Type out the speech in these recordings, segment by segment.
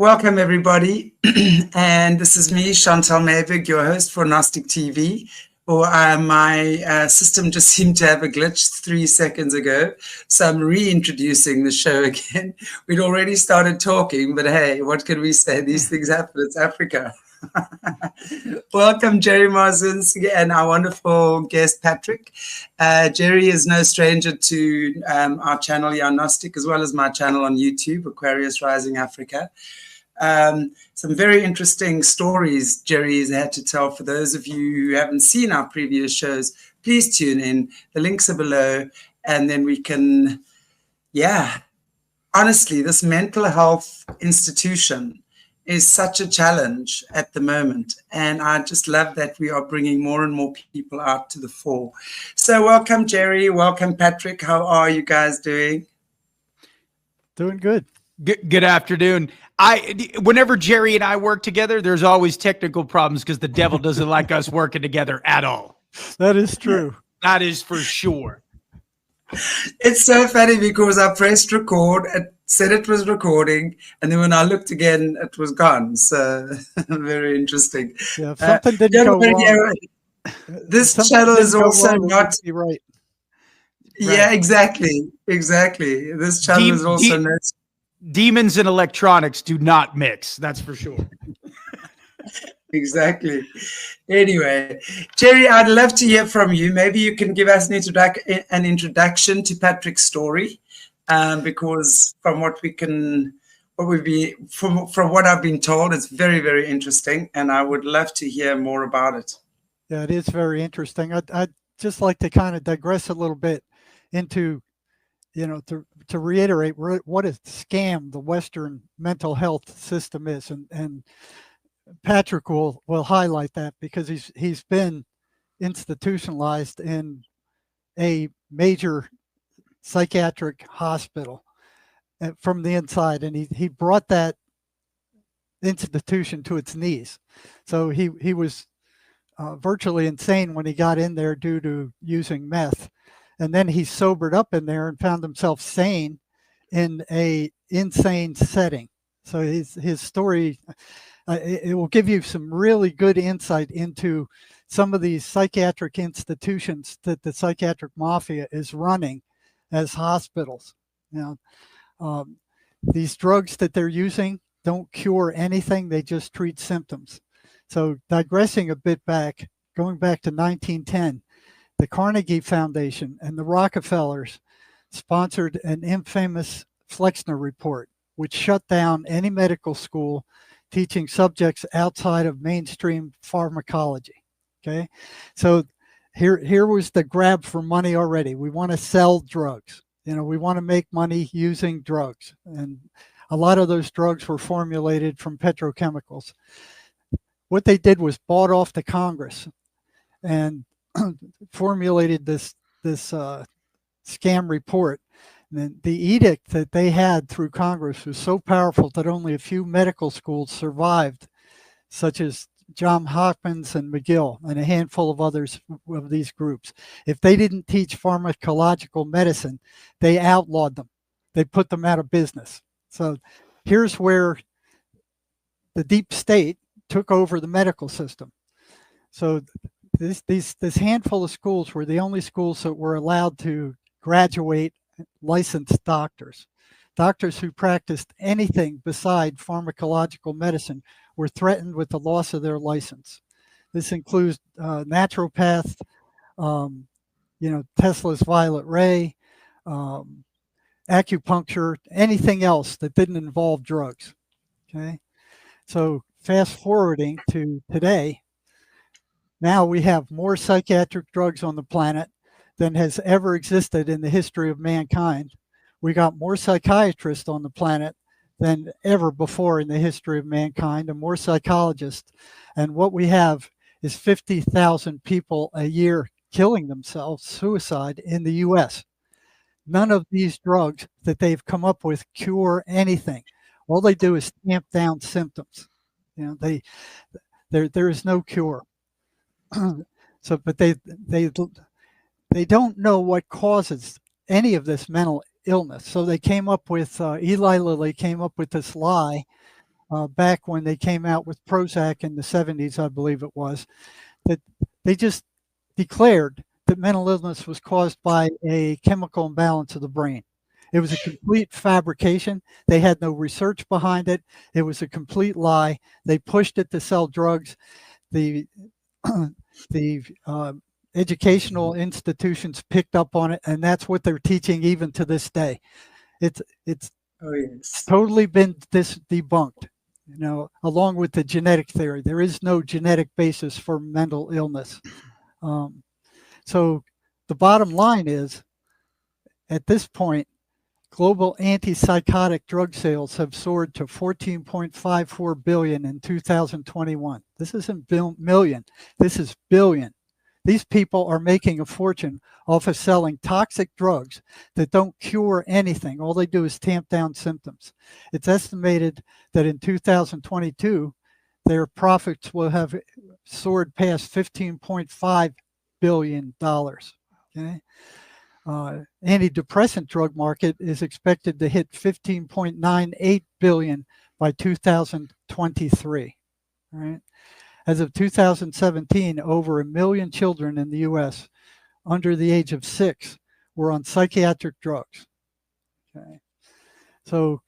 Welcome, everybody. And this is me, Chantal Mayberg, your host for Gnostic TV. My system just seemed to have a glitch 3 seconds ago, so I'm reintroducing the show again. We'd already started talking, but hey, what can we say? These things happen. It's Africa. Welcome, Jerry Marzinsky, and our wonderful guest, Patrick. Jerry is no stranger to our channel, Gnostic, as well as my channel on YouTube, Aquarius Rising Africa. Some very interesting stories Jerry has had to tell. For those of you who haven't seen our previous shows, please tune in. The links are below, and then we can, honestly, this mental health institution is such a challenge at the moment, and I just love that we are bringing more and more people out to the fore. So welcome, Jerry. Welcome, Patrick. How are you guys doing? Doing good. Good afternoon. Whenever Jerry and I work together, there's always technical problems because the devil doesn't like us working together at all. That is true. That is for sure. It's so funny because I pressed record, it said it was recording, and then when I looked again, it was gone. So very interesting. Yeah, something didn't go wrong. This channel is also not right. Yeah, exactly. This channel is also not. Demons and electronics do not mix. That's for sure. Exactly. Anyway, Jerry, I'd love to hear from you. Maybe you can give us an introduction to Patrick's story, because from what I've been told, it's very, very interesting, and I would love to hear more about it. Yeah, it is very interesting. I'd just like to kind of digress a little bit into, to reiterate what a scam the Western mental health system is, and Patrick will highlight that because he's been institutionalized in a major psychiatric hospital from the inside, and he brought that institution to its knees. So he was virtually insane when he got in there due to using meth. And then he sobered up in there and found himself sane in a insane setting. So his story, it will give you some really good insight into some of these psychiatric institutions that the psychiatric mafia is running as hospitals. These drugs that they're using don't cure anything, they just treat symptoms. So digressing a bit back, going back to 1910, the Carnegie Foundation and the Rockefellers sponsored an infamous Flexner Report, which shut down any medical school teaching subjects outside of mainstream pharmacology. Okay, so here was the grab for money already. We want to sell drugs. We want to make money using drugs, and a lot of those drugs were formulated from petrochemicals. What they did was bought off the Congress and formulated this scam report. And then the edict that they had through Congress was so powerful that only a few medical schools survived, such as Johns Hopkins and McGill and a handful of others of these groups. If they didn't teach pharmacological medicine, they outlawed them. They put them out of business. So here's where the deep state took over the medical system. So this handful of schools were the only schools that were allowed to graduate licensed doctors. Doctors who practiced anything beside pharmacological medicine were threatened with the loss of their license. This includes naturopath, Tesla's violet ray, acupuncture, anything else that didn't involve drugs. Okay, so fast forwarding to today, now we have more psychiatric drugs on the planet than has ever existed in the history of mankind. We got more psychiatrists on the planet than ever before in the history of mankind, and more psychologists. And what we have is 50,000 people a year killing themselves, suicide, in the US. None of these drugs that they've come up with cure anything. All they do is tamp down symptoms. There is no cure. So, but they don't know what causes any of this mental illness. So they came up with, Eli Lilly came up with this lie back when they came out with Prozac in the 70s, I believe it was, that they just declared that mental illness was caused by a chemical imbalance of the brain. It was a complete fabrication. They had no research behind it. It was a complete lie. They pushed it to sell drugs. The educational institutions picked up on it, and that's what they're teaching even to this day. It's Oh, yes. totally been debunked, along with the genetic theory. There is no genetic basis for mental illness. So the bottom line is, at this point, global antipsychotic drug sales have soared to $14.54 billion in 2021. This isn't million, this is billion. These people are making a fortune off of selling toxic drugs that don't cure anything. All they do is tamp down symptoms. It's estimated that in 2022, their profits will have soared past $15.5 billion. Okay? Antidepressant drug market is expected to hit $15.98 billion by 2023. Right? As of 2017, over 1 million children in the U.S. under the age of 6 were on psychiatric drugs. Okay. So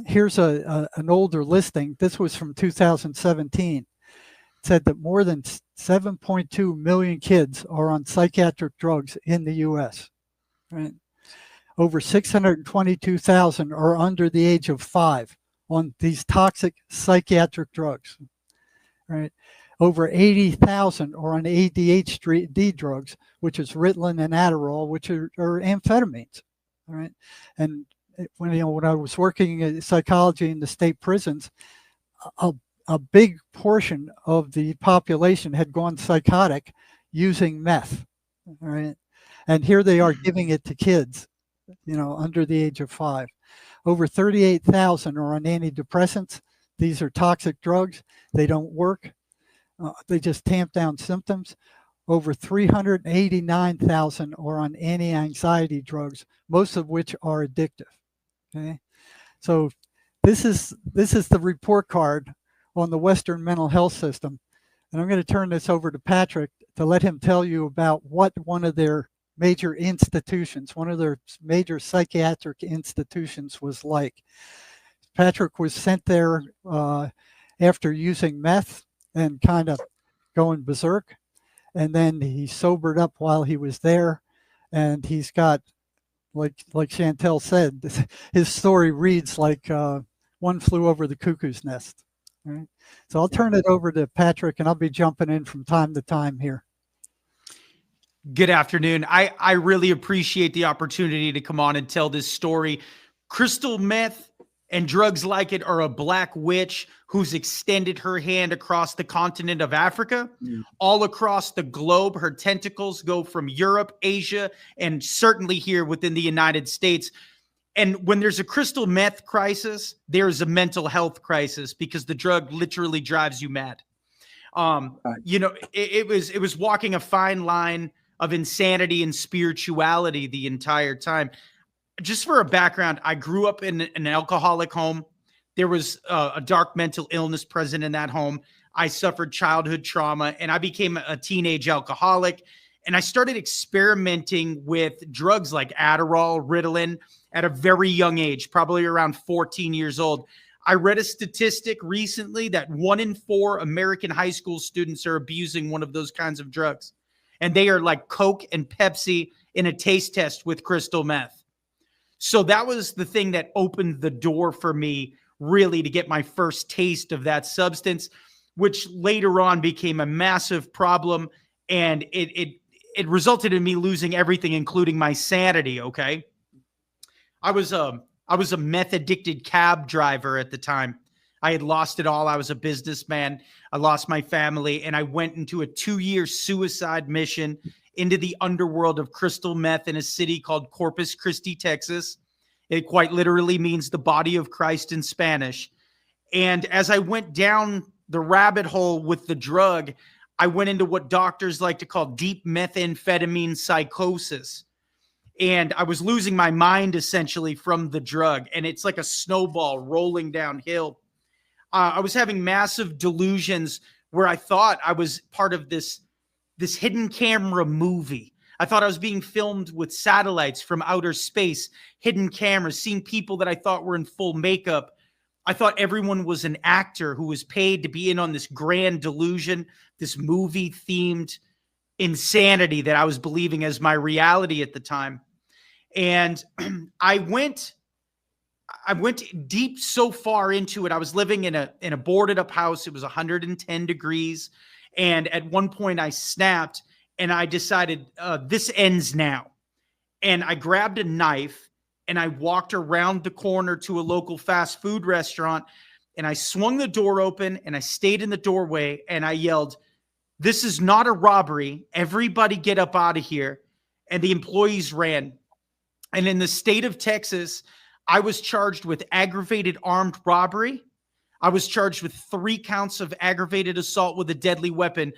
here's an older listing. This was from 2017. It said that more than 7.2 million kids are on psychiatric drugs in the U.S. Right? Over 622,000 are under the age of 5 on these toxic psychiatric drugs. Right? Over 80,000 are on ADHD drugs, which is Ritalin and Adderall, which are amphetamines. All right. And when I was working in psychology in the state prisons, a big portion of the population had gone psychotic using meth. All right. And here they are giving it to kids, under the age of 5. Over 38,000 are on antidepressants. These are toxic drugs. They don't work. They just tamp down symptoms. Over 389,000 are on anti-anxiety drugs, most of which are addictive. Okay, so this is the report card on the Western mental health system, and I'm going to turn this over to Patrick to let him tell you about what one of their major institutions, one of their major psychiatric institutions was like. Patrick was sent there after using meth and kind of going berserk. And then he sobered up while he was there. And he's got, like Chantel said, his story reads like One Flew Over the Cuckoo's Nest. Right? So I'll turn it over to Patrick, and I'll be jumping in from time to time here. Good afternoon. I really appreciate the opportunity to come on and tell this story. Crystal meth and drugs like it are a black witch who's extended her hand across the continent of Africa, all across the globe. Her tentacles go from Europe, Asia, and certainly here within the United States. And when there's a crystal meth crisis, there's a mental health crisis because the drug literally drives you mad. It was walking a fine line of insanity and spirituality the entire time. Just for a background, I grew up in an alcoholic home. There was a dark mental illness present in that home. I suffered childhood trauma, and I became a teenage alcoholic. And I started experimenting with drugs like Adderall, Ritalin at a very young age, probably around 14 years old. I read a statistic recently that 1 in 4 American high school students are abusing one of those kinds of drugs. And they are like Coke and Pepsi in a taste test with crystal meth. So that was the thing that opened the door for me really to get my first taste of that substance, which later on became a massive problem. And it resulted in me losing everything, including my sanity. Okay. I was a meth addicted cab driver at the time. I had lost it all. I was a businessman. I lost my family, and I went into a 2-year suicide mission into the underworld of crystal meth in a city called Corpus Christi, Texas. It quite literally means the body of Christ in Spanish. And as I went down the rabbit hole with the drug, I went into what doctors like to call deep methamphetamine psychosis. And I was losing my mind essentially from the drug. And it's like a snowball rolling downhill. I was having massive delusions where I thought I was part of this hidden camera movie. I thought I was being filmed with satellites from outer space, hidden cameras, seeing people that I thought were in full makeup. I thought everyone was an actor who was paid to be in on this grand delusion, this movie-themed insanity that I was believing as my reality at the time. And I went deep so far into it. I was living in a boarded up house. It was 110 degrees. And at one point I snapped and I decided this ends now. And I grabbed a knife and I walked around the corner to a local fast food restaurant and I swung the door open and I stayed in the doorway and I yelled, "This is not a robbery. Everybody get up out of here." And the employees ran. And in the state of Texas, I was charged with aggravated armed robbery. I was charged with 3 counts of aggravated assault with a deadly weapon.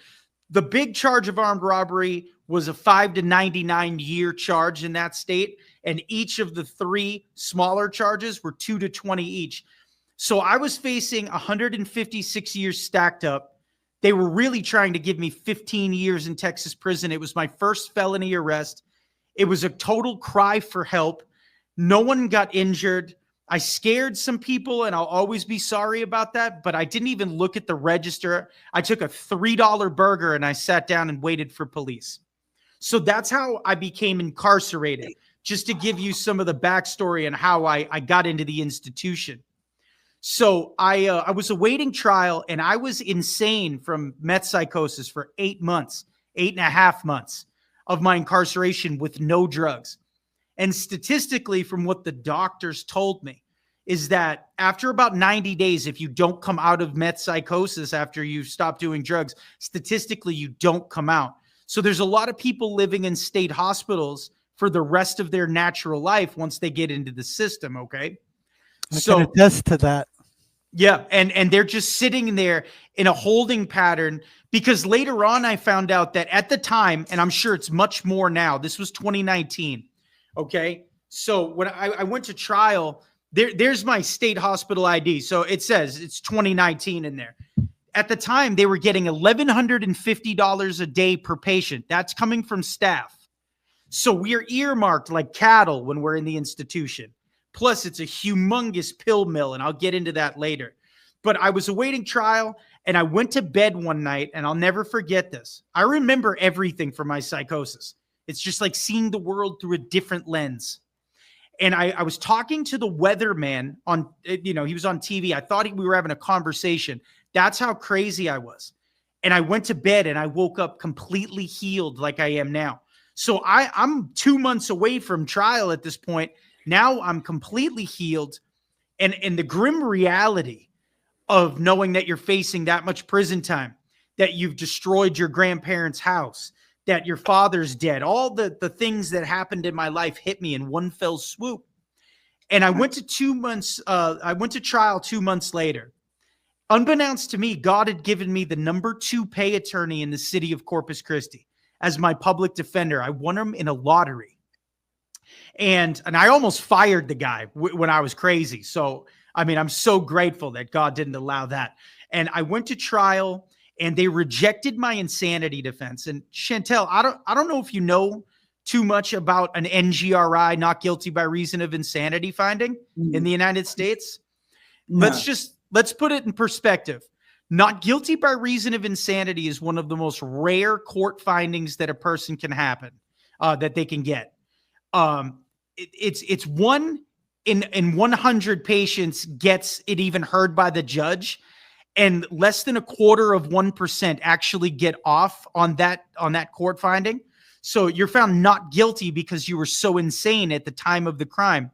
The big charge of armed robbery was a 5 to 99 year charge in that state. And each of the 3 smaller charges were 2 to 20 each. So I was facing 156 years stacked up. They were really trying to give me 15 years in Texas prison. It was my first felony arrest. It was a total cry for help. No one got injured. I scared some people, and I'll always be sorry about that, but I didn't even look at the register. I took a $3 burger, and I sat down and waited for police. So that's how I became incarcerated, just to give you some of the backstory and how I got into the institution. So I was awaiting trial, and I was insane from meth psychosis for 8 months, 8.5 months of my incarceration with no drugs. And statistically, from what the doctors told me, is that after about 90 days, if you don't come out of meth psychosis after you stop doing drugs, statistically, you don't come out. So there's a lot of people living in state hospitals for the rest of their natural life once they get into the system, okay? I can attest to that. Yeah, and they're just sitting there in a holding pattern, because later on I found out that at the time, and I'm sure it's much more now, this was 2019, okay? So when I went to trial, there's my state hospital ID. So it says it's 2019 in there. At the time, they were getting $1,150 a day per patient. That's coming from staff. So we are earmarked like cattle when we're in the institution. Plus, it's a humongous pill mill, and I'll get into that later. But I was awaiting trial, and I went to bed one night, and I'll never forget this. I remember everything from my psychosis. It's just like seeing the world through a different lens. And I was talking to the weatherman on, he was on TV. I thought we were having a conversation. That's how crazy I was. And I went to bed, and I woke up completely healed like I am now. So I'm 2 months away from trial at this point. Now I'm completely healed. And the grim reality of knowing that you're facing that much prison time, that you've destroyed your grandparents' house, that your father's dead, all the things that happened in my life hit me in one fell swoop. And I went to 2 months, I went to trial 2 months later. Unbeknownst to me, God had given me the #2 pay attorney in the city of Corpus Christi as my public defender. I won him in a lottery. And I almost fired the guy when I was crazy. So, I mean, I'm so grateful that God didn't allow that. And I went to trial, and they rejected my insanity defense. And Chantel, I don't know if you know too much about an NGRI, not guilty by reason of insanity finding in the United States. No. Let's put it in perspective. Not guilty by reason of insanity is one of the most rare court findings that a person can happen, that they can get. It's 1 in 100 patients gets it even heard by the judge, and less than 0.25% actually get off on that court finding. So you're found not guilty because you were so insane at the time of the crime.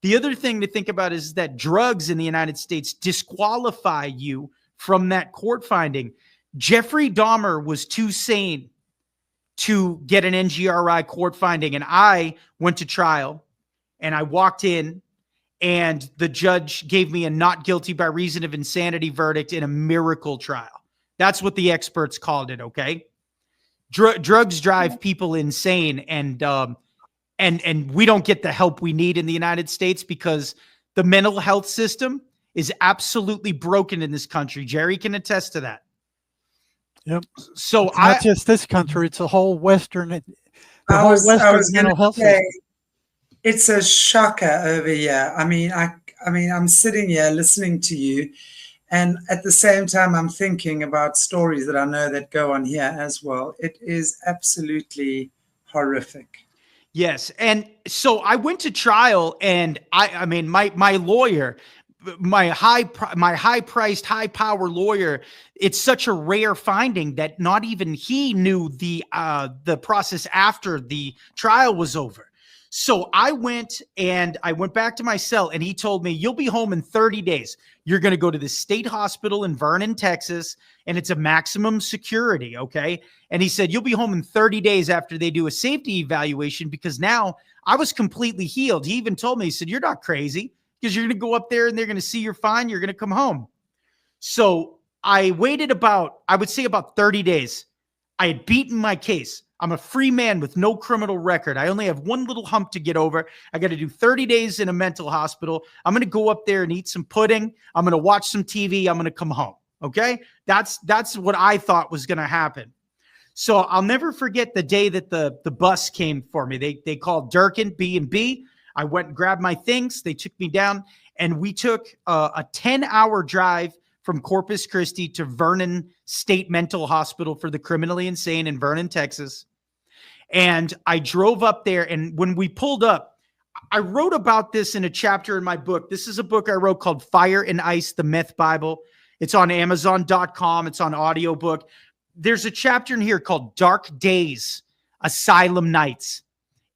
The other thing to think about is that drugs in the United States disqualify you from that court finding. Jeffrey Dahmer was too sane to get an NGRI court finding, and I went to trial, and I walked in, and the judge gave me a not guilty by reason of insanity verdict in a miracle trial. That's what the experts called it, okay? Drugs drive people insane, and we don't get the help we need in the United States because the mental health system is absolutely broken in this country. Jerry can attest to that. Yep. So it's not just this country; it's a whole Western, I was mental health say, system. it's a shocker over here. I mean, I'm sitting here listening to you, and at the same time, I'm thinking about stories that I know that go on here as well. It is absolutely horrific. Yes. And so I went to trial, and I mean, my lawyer, my high priced, high power lawyer, it's such a rare finding that not even he knew the process after the trial was over. So I went back to my cell, and he told me, you'll be home in 30 days. You're going to go to the state hospital in Vernon, Texas, and it's a maximum security. Okay. And he said, you'll be home in 30 days after they do a safety evaluation, because now I was completely healed. He even told me, he said, you're not crazy, because you're going to go up there and they're going to see you're fine. You're going to come home. So I waited about 30 days. I had beaten my case. I'm a free man with no criminal record. I only have one little hump to get over. I got to do 30 days in a mental hospital. I'm going to go up there and eat some pudding. I'm going to watch some TV. I'm going to come home. Okay. That's what I thought was going to happen. So I'll never forget the day that the bus came for me. They called Durkin B&B. I went and grabbed my things. They took me down, and we took a 10-hour drive from Corpus Christi to Vernon State Mental Hospital for the criminally insane in Vernon, Texas. And I drove up there, and when we pulled up, I wrote about this in a chapter in my book. This is a book I wrote called Fire and Ice, the Meth Bible. It's on Amazon.com. It's on audiobook. There's a chapter in here called Dark Days, Asylum Nights.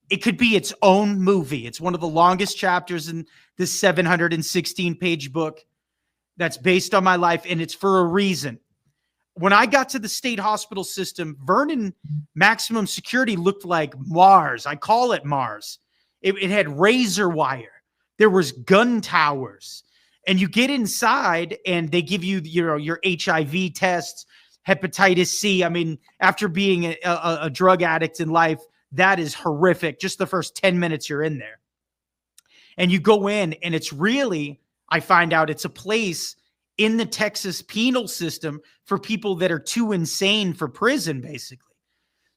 It could be its own movie. It's one of the longest chapters in this 716-page book that's based on my life, and it's for a reason. When I got to the state hospital system, Vernon maximum security looked like Mars. I call it Mars. It had razor wire. There was gun towers. And you get inside, and they give you, your HIV tests, hepatitis C. I mean, after being a drug addict in life, that is horrific. Just the first 10 minutes you're in there. And you go in, and it's really, I find out it's a place in the Texas penal system for people that are too insane for prison, basically.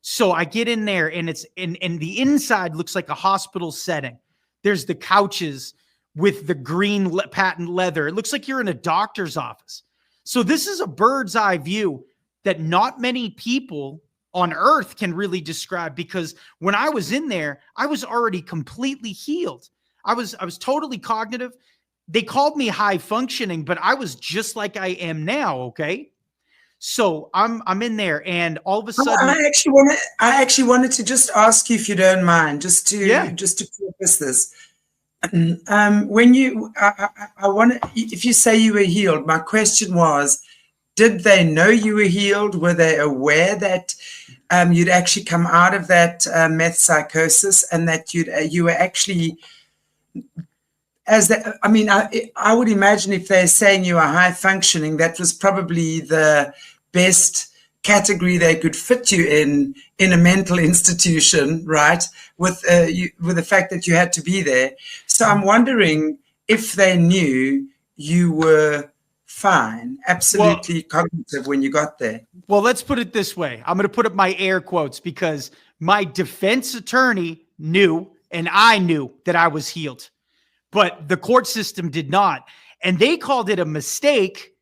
So I get in there, and it's and the inside looks like a hospital setting. There's the couches with the green patent leather. It looks like you're in a doctor's office. So this is a bird's eye view that not many people on earth can really describe, because when I was in there, I was already completely healed. I was totally cognitive. They called me high functioning, but I was just like I am now. Okay. So I'm in there, and all of a sudden I actually wanted to just ask you, if you don't mind, just to preface this. When you, I want, if you say you were healed, my question was, did they know you were healed? Were they aware that you'd actually come out of that meth psychosis, and that you were actually, I would imagine if they're saying you are high functioning, that was probably the best category they could fit you in a mental institution, right? With the fact that you had to be there. So I'm wondering if they knew you were fine, absolutely cognitive when you got there. Well, let's put it this way. I'm going to put up my air quotes, because my defense attorney knew, and I knew that I was healed, but the court system did not. And they called it a mistake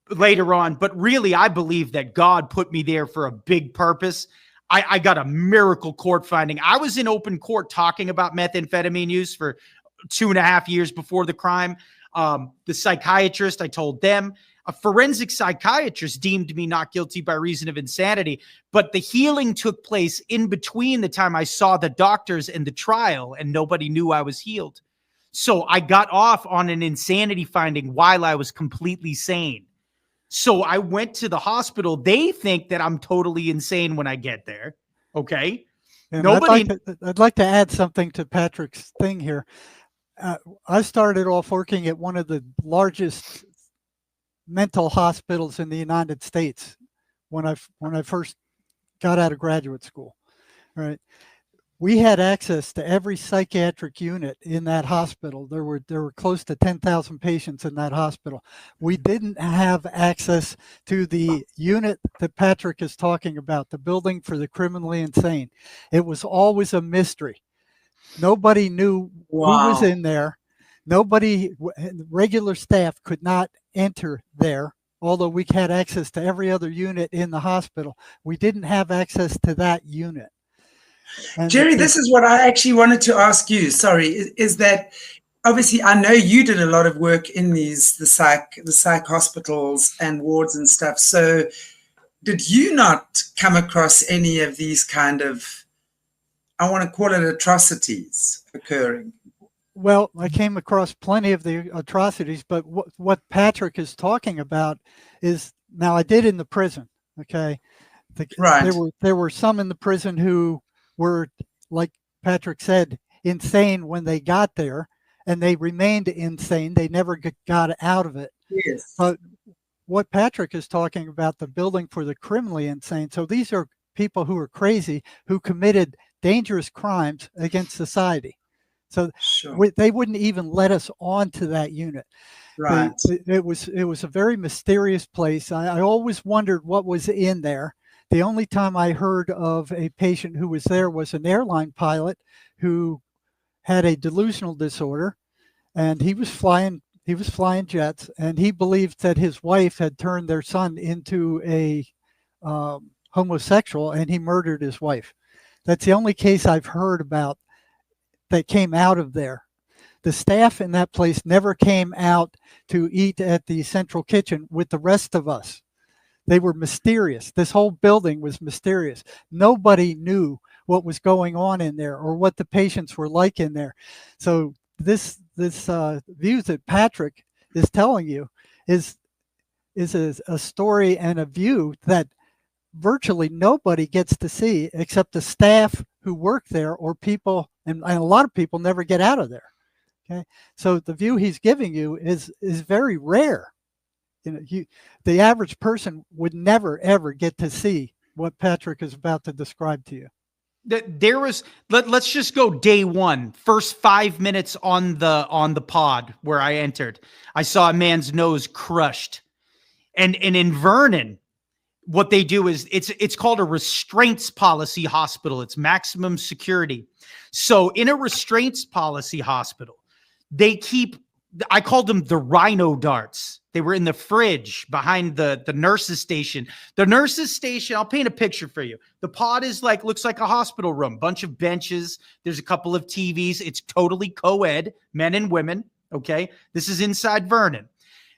later on. But really, I believe that God put me there for a big purpose. I got a miracle court finding. I was in open court talking about methamphetamine use for 2.5 years before the crime. The psychiatrist, I told them, a forensic psychiatrist deemed me not guilty by reason of insanity, but the healing took place in between the time I saw the doctors and the trial, and nobody knew I was healed. So I got off on an insanity finding while I was completely sane. So I went to the hospital. They think that I'm totally insane when I get there. Okay. And I'd like to add something to Patrick's thing here. I started off working at one of the largest mental hospitals in the United States when I first got out of graduate school. Right. we had access to every psychiatric unit in that hospital. There were close to 10,000 patients in that hospital. We didn't have access to the unit that Patrick is talking about, the building for the criminally insane. It was always a mystery. Nobody knew who was in there. Regular staff could not enter there, although we had access to every other unit in the hospital. We didn't have access to that unit. And Jerry, this is what I actually wanted to ask you. Sorry, is that obviously I know you did a lot of work in the psych hospitals and wards and stuff. So did you not come across any of these kind of, I want to call it atrocities occurring? Well, I came across plenty of the atrocities, but what Patrick is talking about is, now I did in the prison, okay? Right. There were some in the prison who were, like Patrick said, insane when they got there, and they remained insane. They never got out of it. Yes. But what Patrick is talking about, the building for the criminally insane, so these are people who are crazy, who committed dangerous crimes against society. So sure. They wouldn't even let us onto that unit. Right. It was a very mysterious place. I always wondered what was in there. The only time I heard of a patient who was there was an airline pilot who had a delusional disorder, and he was flying jets, and he believed that his wife had turned their son into a homosexual, and he murdered his wife. That's the only case I've heard about that came out of there. The staff in that place never came out to eat at the central kitchen with the rest of us. They were mysterious. This whole building was mysterious. Nobody knew what was going on in there or what the patients were like in there. So this view that Patrick is telling you is a story and a view that virtually nobody gets to see except the staff who work there, or people, and a lot of people never get out of there. Okay, so the view he's giving you is very rare. You know, the average person would never ever get to see what Patrick is about to describe to you. There was, let's just go day one, first 5 minutes on the pod where I entered. I saw a man's nose crushed, and in Vernon, what they do is it's called a restraints policy hospital. It's maximum security. So in a restraints policy hospital, they keep, I called them the rhino darts. They were in the fridge behind the nurses station. The nurses station, I'll paint a picture for you. The pod is looks like a hospital room, bunch of benches. There's a couple of TVs. It's totally co-ed, men and women. Okay. This is inside Vernon.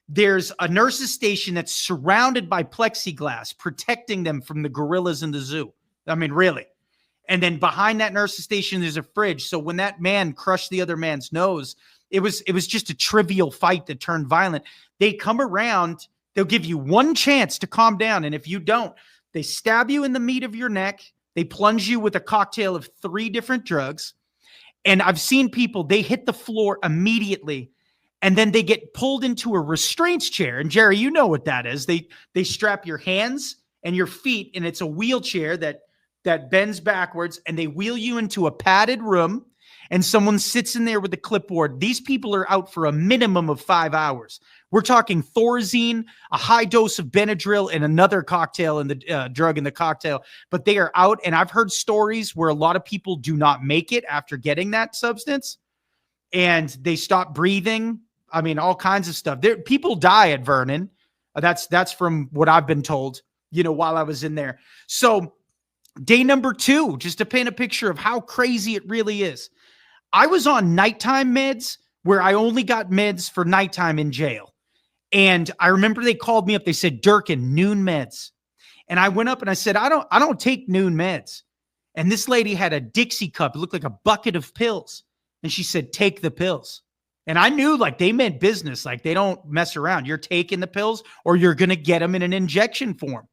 There's a nurses station that's surrounded by plexiglass, protecting them from the gorillas in the zoo. I mean, really. And then behind that nurses station, there's a fridge. So when that man crushed the other man's nose, it was just a trivial fight that turned violent. They come around, they'll give you one chance to calm down. And if you don't, they stab you in the meat of your neck. They plunge you with a cocktail of 3 different drugs. And I've seen people, they hit the floor immediately, and then they get pulled into a restraints chair. And Jerry, you know what that is. They strap your hands and your feet, and it's a wheelchair that bends backwards, and they wheel you into a padded room, and someone sits in there with a clipboard. These people are out for a minimum of 5 hours. We're talking Thorazine, a high dose of Benadryl, and another cocktail in the drug in the cocktail. But they are out, and I've heard stories where a lot of people do not make it after getting that substance, and they stop breathing. I mean, all kinds of stuff. People die at Vernon. That's from what I've been told, while I was in there. So day number 2, just to paint a picture of how crazy it really is. I was on nighttime meds where I only got meds for nighttime in jail. And I remember they called me up. They said, Durkin, noon meds. And I went up and I said, I don't take noon meds. And this lady had a Dixie cup. It looked like a bucket of pills. And she said, take the pills. And I knew they meant business. They don't mess around. You're taking the pills or you're going to get them in an injection form.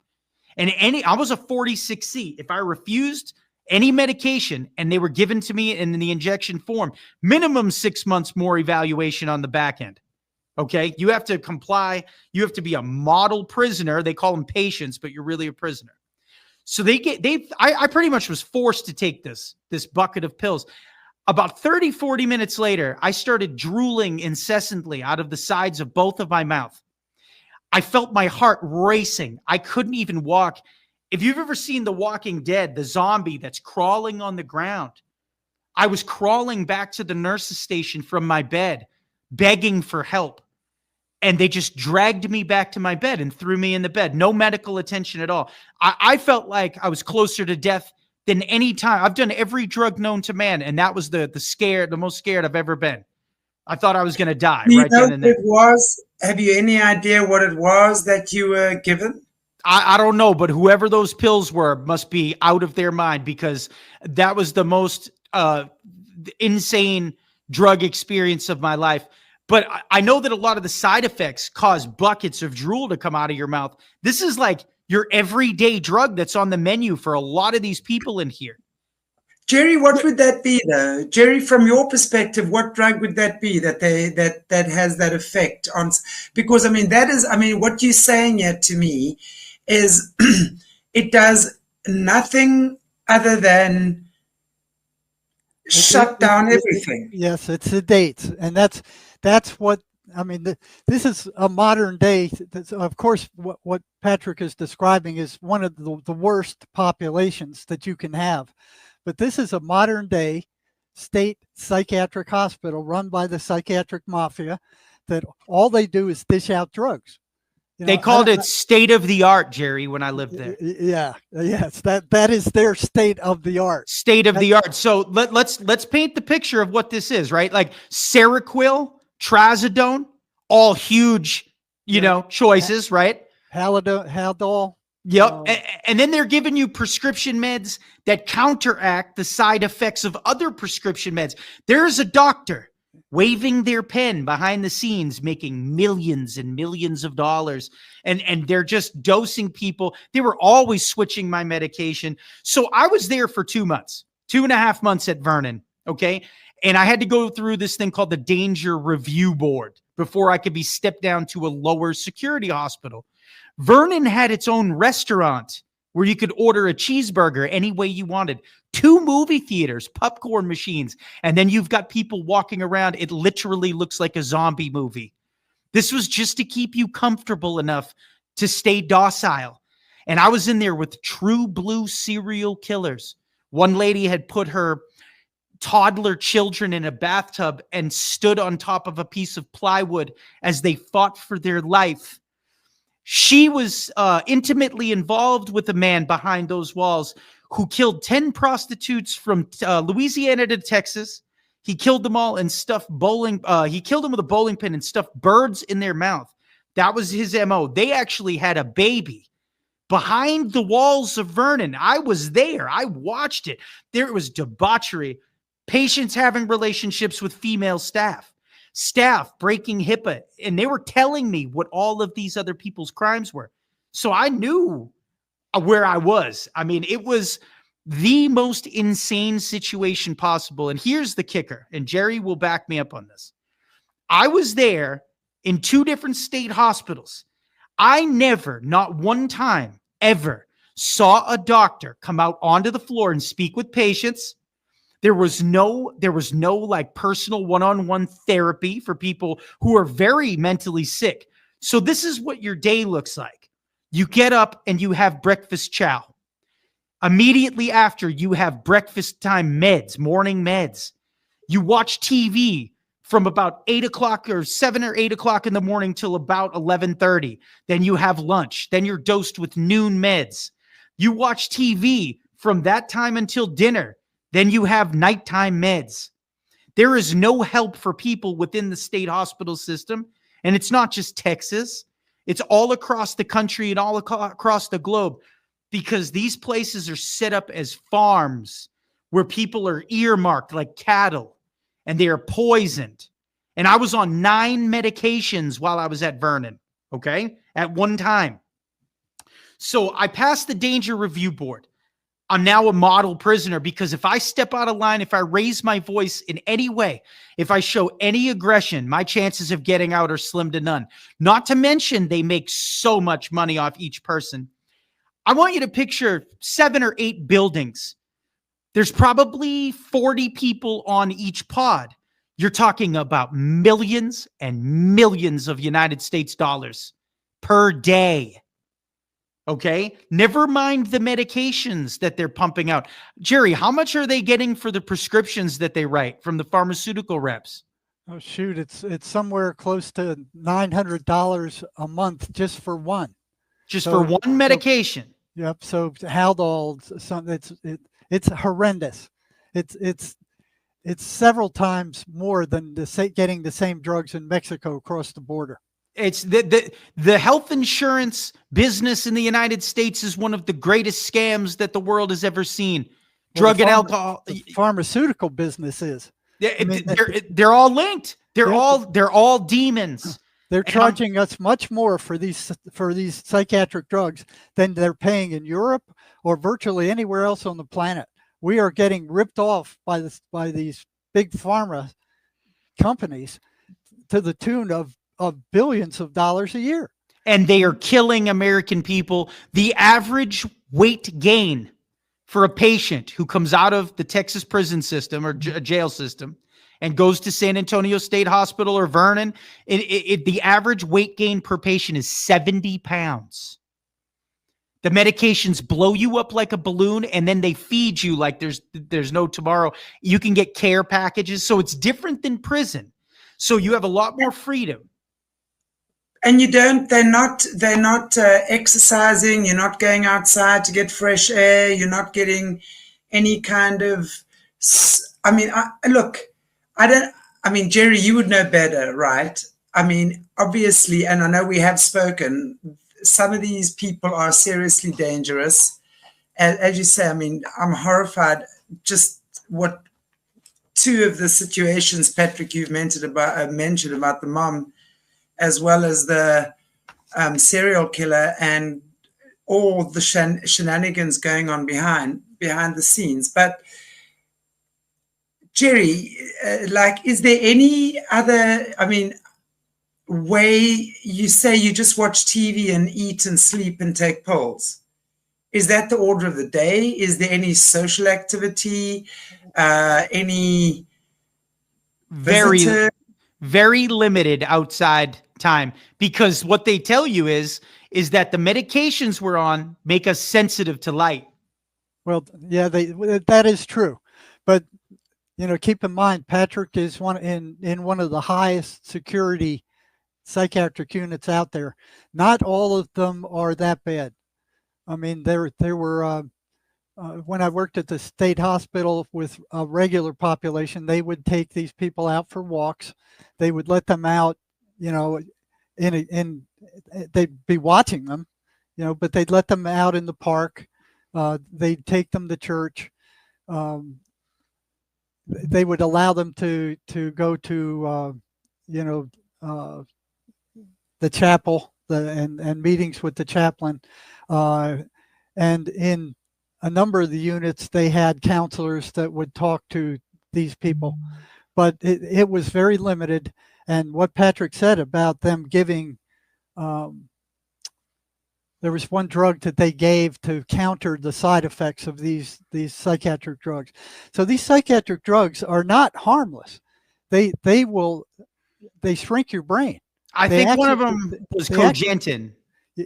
And I was a 46C. If I refused any medication and they were given to me in the injection form, minimum 6 months more evaluation on the back end. Okay. You have to comply. You have to be a model prisoner. They call them patients, but you're really a prisoner. So I pretty much was forced to take this bucket of pills. About 30, 40 minutes later, I started drooling incessantly out of the sides of both of my mouth. I felt my heart racing. I couldn't even walk. If you've ever seen The Walking Dead, the zombie that's crawling on the ground, I was crawling back to the nurse's station from my bed, begging for help. And they just dragged me back to my bed and threw me in the bed. No medical attention at all. I felt like I was closer to death than any time. I've done every drug known to man, and that was the most scared I've ever been. I thought I was going to die right then and there. Have you any idea what it was that you were given? I don't know, but whoever those pills were must be out of their mind, because that was the most insane drug experience of my life. But I know that a lot of the side effects cause buckets of drool to come out of your mouth. This is like your everyday drug that's on the menu for a lot of these people in here. Jerry, what would that be, though? Jerry, from your perspective, what drug would that be that has that effect on? Because what you're saying here to me is it does nothing other than shut down everything. Yes, it's sedates, and that's what I mean. This is a modern day. Of course, what Patrick is describing is one of the worst populations that you can have. But this is a modern day state psychiatric hospital run by the psychiatric mafia that all they do is dish out drugs. They called it state of the art, Jerry, when I lived there. Yeah. Yes. That is their state of the art. State of the art. So let's paint the picture of what this is, right? Like Seroquel, Trazodone, all huge, choices, right? Haldol. Yep. And then they're giving you prescription meds that counteract the side effects of other prescription meds. There's a doctor waving their pen behind the scenes, making millions and millions of dollars. And they're just dosing people. They were always switching my medication. So I was there for 2 months, 2.5 months at Vernon. Okay. And I had to go through this thing called the Danger Review Board before I could be stepped down to a lower security hospital. Vernon had its own restaurant where you could order a cheeseburger any way you wanted. 2 movie theaters, popcorn machines, and then you've got people walking around. It literally looks like a zombie movie. This was just to keep you comfortable enough to stay docile. And I was in there with true blue serial killers. One lady had put her toddler children in a bathtub and stood on top of a piece of plywood as they fought for their life. She was intimately involved with a man behind those walls who killed 10 prostitutes from Louisiana to Texas. He killed them all and stuffed he killed them with a bowling pin and stuffed birds in their mouth. That was his MO. They actually had a baby behind the walls of Vernon. I was there. I watched it. There was debauchery. Patients having relationships with female staff breaking HIPAA, and they were telling me what all of these other people's crimes were. So I knew where I was. I mean, it was the most insane situation possible. And here's the kicker, and Jerry will back me up on this. I was there in 2 different state hospitals. I never, not one time, ever saw a doctor come out onto the floor and speak with patients. There was no like personal one-on-one therapy for people who are very mentally sick. So this is what your day looks like. You get up and you have breakfast chow. Immediately after, you have breakfast time meds, morning meds. You watch TV from about 8 o'clock or 7 or 8 o'clock in the morning till about 11:30. Then you have lunch. Then you're dosed with noon meds. You watch TV from that time until dinner. Then you have nighttime meds. There is no help for people within the state hospital system. And it's not just Texas. It's all across the country and all across the globe, because these places are set up as farms where people are earmarked like cattle and they are poisoned. And I was on 9 medications while I was at Vernon, okay, at one time. So I passed the Danger Review Board. I'm now a model prisoner, because if I step out of line, if I raise my voice in any way, if I show any aggression, my chances of getting out are slim to none. Not to mention, they make so much money off each person. I want you to picture 7 or 8 buildings. There's probably 40 people on each pod. You're talking about millions and millions of United States dollars per day. Okay? Never mind the medications that they're pumping out. Jerry, how much are they getting for the prescriptions that they write from the pharmaceutical reps? Oh shoot, it's somewhere close to $900 a month just for one. Just for one medication. Yep. So Haldol, it's horrendous. It's several times more than getting the same drugs in Mexico across the border. It's the health insurance business in the United States is one of the greatest scams that the world has ever seen. Drug and alcohol. The pharmaceutical business is. They're all linked. They're all demons. They're charging us much more for these psychiatric drugs than they're paying in Europe or virtually anywhere else on the planet. We are getting ripped off by these big pharma companies to the tune of billions of dollars a year. And they are killing American people. The average weight gain for a patient who comes out of the Texas prison system or jail system and goes to San Antonio State Hospital or Vernon, the average weight gain per patient is 70 pounds. The medications blow you up like a balloon, and then they feed you like there's no tomorrow. You can get care packages. So it's different than prison. So you have a lot more freedom. And they're not exercising. You're not going outside to get fresh air. You're not getting any kind of, Jerry, you would know better, right? I mean, obviously, and I know we have spoken, some of these people are seriously dangerous. As you say, I mean, I'm horrified just what 2 of the situations, Patrick, you've mentioned about the mom, as well as the serial killer and all the shenanigans going on behind the scenes. But Jerry, is there any other, way you say you just watch TV and eat and sleep and take pills? Is that the order of the day? Is there any social activity? Any visitor? Very limited outside time, because what they tell you is that the medications we're on make us sensitive to light. Well, yeah, that is true. But, keep in mind, Patrick is in one of the highest security psychiatric units out there. Not all of them are that bad. I mean, there were, when I worked at the state hospital with a regular population, they would take these people out for walks. They would let them out, they'd be watching them, but they'd let them out in the park. They'd take them to church. They would allow them to go to, the chapel and meetings with the chaplain. And in a number of the units, they had counselors that would talk to these people, but it was very limited. And what Patrick said about them giving, there was one drug that they gave to counter the side effects of these psychiatric drugs. So these psychiatric drugs are not harmless. They shrink your brain. I think one of them was Cogentin.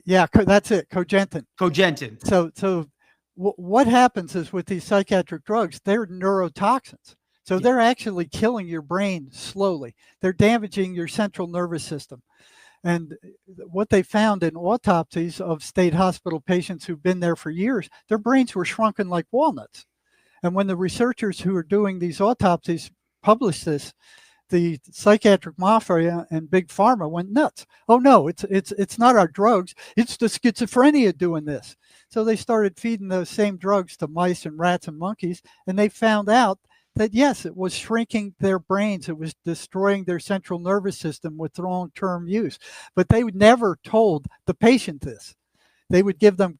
Yeah, that's it, Cogentin. Cogentin. So what happens is with these psychiatric drugs, they're neurotoxins. So they're actually killing your brain slowly. They're damaging your central nervous system. And what they found in autopsies of state hospital patients who've been there for years, their brains were shrunken like walnuts. And when the researchers who are doing these autopsies published this, the psychiatric mafia and big pharma went nuts. Oh no, it's not our drugs, it's the schizophrenia doing this. So they started feeding those same drugs to mice and rats and monkeys, and they found out that yes, it was shrinking their brains, it was destroying their central nervous system with long-term use. But they never told the patient this. They would give them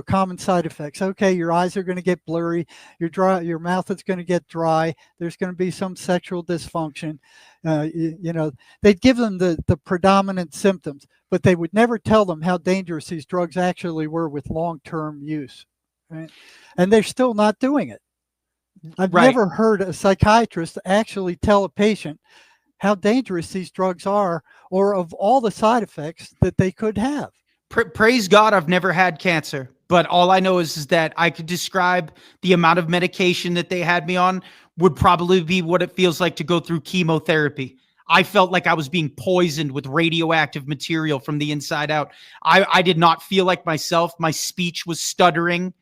common side effects. Okay, your eyes are going to get blurry, your mouth is going to get dry, there's going to be some sexual dysfunction. They'd give them the predominant symptoms, but they would never tell them how dangerous these drugs actually were with long-term use. Right? And they're still not doing it. I've never heard a psychiatrist actually tell a patient how dangerous these drugs are or of all the side effects that they could have. Praise God, I've never had cancer, but all I know is that I could describe the amount of medication that they had me on would probably be what it feels like to go through chemotherapy. I felt like I was being poisoned with radioactive material from the inside out. I did not feel like myself. My speech was stuttering.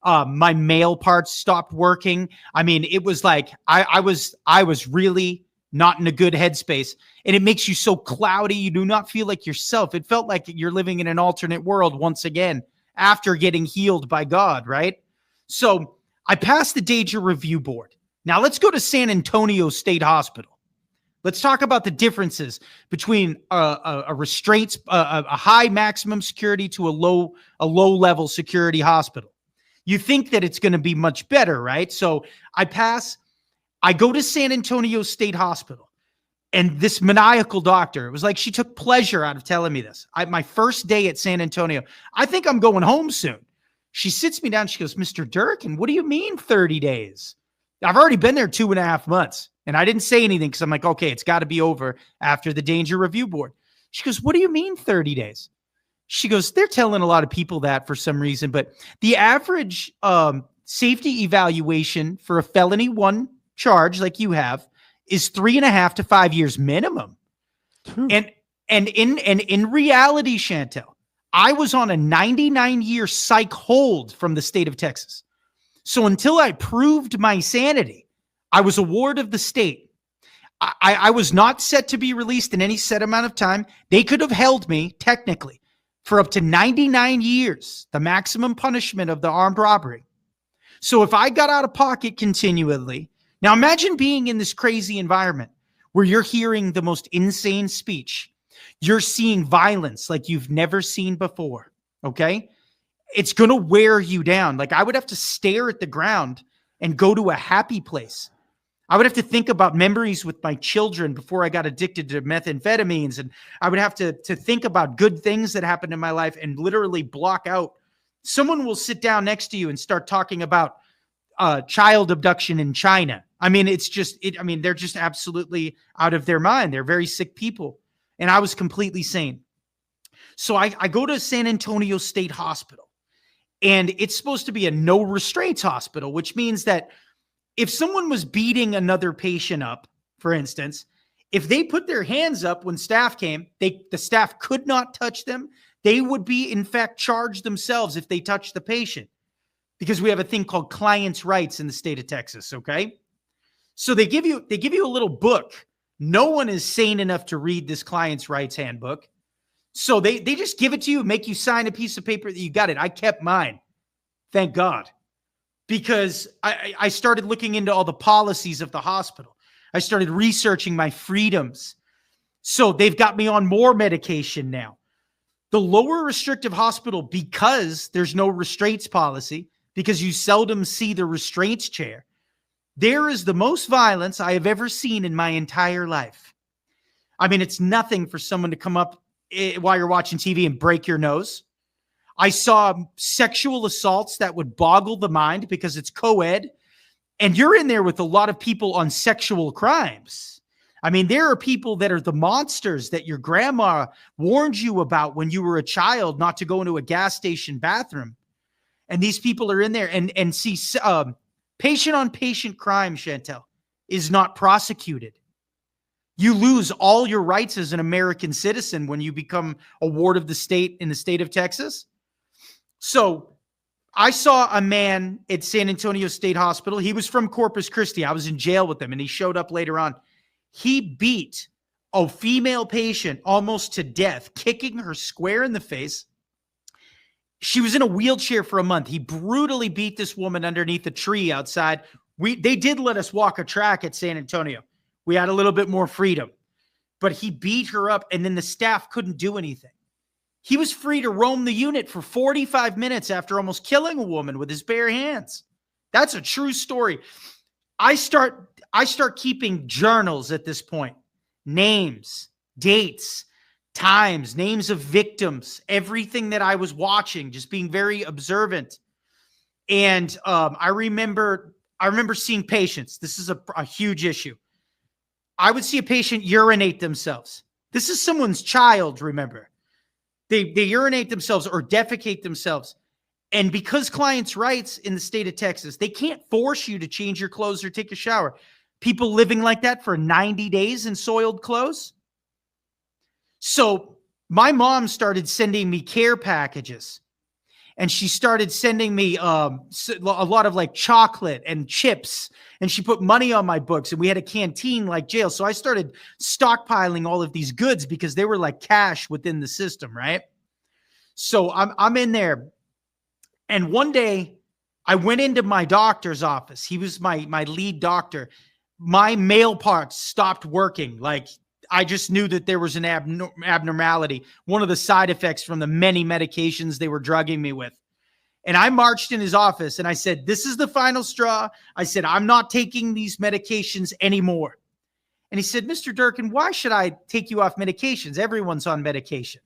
My male parts stopped working. I mean, it was like I was really not in a good headspace. And it makes you so cloudy. You do not feel like yourself. It felt like you're living in an alternate world once again after getting healed by God, right? So I passed the danger review board. Now let's go to San Antonio State Hospital. Let's talk about the differences between a restraints, a high maximum security to a low level security hospital. You think that it's going to be much better, right? So I go to San Antonio State Hospital. And this maniacal doctor, it was like she took pleasure out of telling me this. My first day at San Antonio, I think I'm going home soon. She sits me down. She goes, Mr. Durkin, what do you mean 30 days? I've already been there 2.5 months. And I didn't say anything because I'm like, okay, it's got to be over after the danger review board. She goes, what do you mean 30 days? She goes, they're telling a lot of people that for some reason. But the average safety evaluation for a felony 1 charge like you have is 3.5 to 5 years minimum. And in reality, Chantel, I was on a 99-year psych hold from the state of Texas. So until I proved my sanity, I was a ward of the state. I was not set to be released in any set amount of time. They could have held me technically for up to 99 years, the maximum punishment of the armed robbery. So if I got out of pocket continually, now imagine being in this crazy environment where you're hearing the most insane speech. You're seeing violence like you've never seen before, okay? It's going to wear you down. Like I would have to stare at the ground and go to a happy place. I would have to think about memories with my children before I got addicted to methamphetamines. And I would have to think about good things that happened in my life and literally block out. Someone will sit down next to you and start talking about child abduction in China. I mean, they're just absolutely out of their mind. They're very sick people. And I was completely sane. So I go to San Antonio State Hospital, and it's supposed to be a no restraints hospital, which means that if someone was beating another patient up, for instance, if they put their hands up when staff came, the staff could not touch them. They would be, in fact, charged themselves if they touched the patient, because we have a thing called client's rights in the state of Texas, okay? So they give you a little book. No one is sane enough to read this client's rights handbook. So they just give it to you, make you sign a piece of paper that you got it. I kept mine. Thank God. Because I started looking into all the policies of the hospital. I started researching my freedoms. So they've got me on more medication now. The lower restrictive hospital, because there's no restraints policy, because you seldom see the restraints chair, there is the most violence I have ever seen in my entire life. I mean, it's nothing for someone to come up while you're watching TV and break your nose. I saw sexual assaults that would boggle the mind because it's co-ed. And you're in there with a lot of people on sexual crimes. I mean, there are people that are the monsters that your grandma warned you about when you were a child, not to go into a gas station bathroom. And these people are in there and see patient-on-patient crime, Chantel, is not prosecuted. You lose all your rights as an American citizen when you become a ward of the state in the state of Texas. So I saw a man at San Antonio State Hospital. He was from Corpus Christi. I was in jail with him, and he showed up later on. He beat a female patient almost to death, kicking her square in the face. She was in a wheelchair for a month. He brutally beat this woman underneath a tree outside. They did let us walk a track at San Antonio. We had a little bit more freedom, but he beat her up, and then the staff couldn't do anything. He was free to roam the unit for 45 minutes after almost killing a woman with his bare hands. That's a true story. I start keeping journals at this point. Names, dates, times, names of victims, everything that I was watching, just being very observant. And I remember seeing patients. This is a huge issue. I would see a patient urinate themselves. This is someone's child, remember. They urinate themselves or defecate themselves. And because clients' rights in the state of Texas, they can't force you to change your clothes or take a shower. People living like that for 90 days in soiled clothes. So my mom started sending me care packages. And she started sending me a lot of like chocolate and chips. And she put money on my books. And we had a canteen like jail. So I started stockpiling all of these goods because they were like cash within the system, right? So I'm in there. And one day I went into my doctor's office. He was my lead doctor. My male parts stopped working. Like, I just knew that there was an abnormality, one of the side effects from the many medications they were drugging me with. And I marched in his office and I said, this is the final straw. I said, I'm not taking these medications anymore. And he said, Mr. Durkin, why should I take you off medications? Everyone's on medication.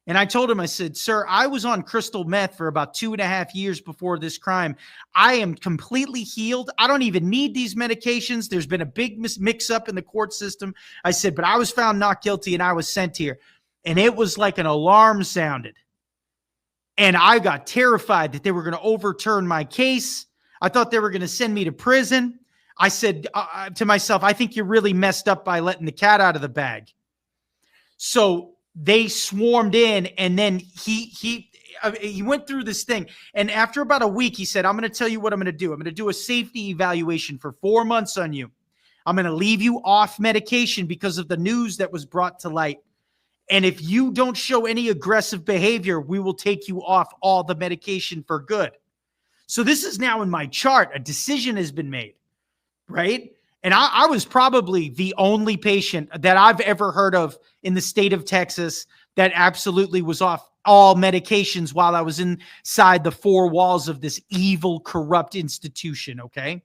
And I told him, I said, sir, I was on crystal meth for about 2.5 years before this crime. I am completely healed. I don't even need these medications. There's been a big mix-up in the court system. I said, but I was found not guilty and I was sent here. And it was like an alarm sounded. And I got terrified that they were going to overturn my case. I thought they were going to send me to prison. I said to myself, I think you're really messed up by letting the cat out of the bag. So they swarmed in, and then he went through this thing. And after about a week, he said, I'm going to tell you what I'm going to do. I'm going to do a safety evaluation for 4 months on you. I'm going to leave you off medication because of the news that was brought to light. And if you don't show any aggressive behavior, we will take you off all the medication for good. So this is now in my chart. A decision has been made, right? And I was probably the only patient that I've ever heard of in the state of Texas that absolutely was off all medications while I was inside the four walls of this evil, corrupt institution, okay?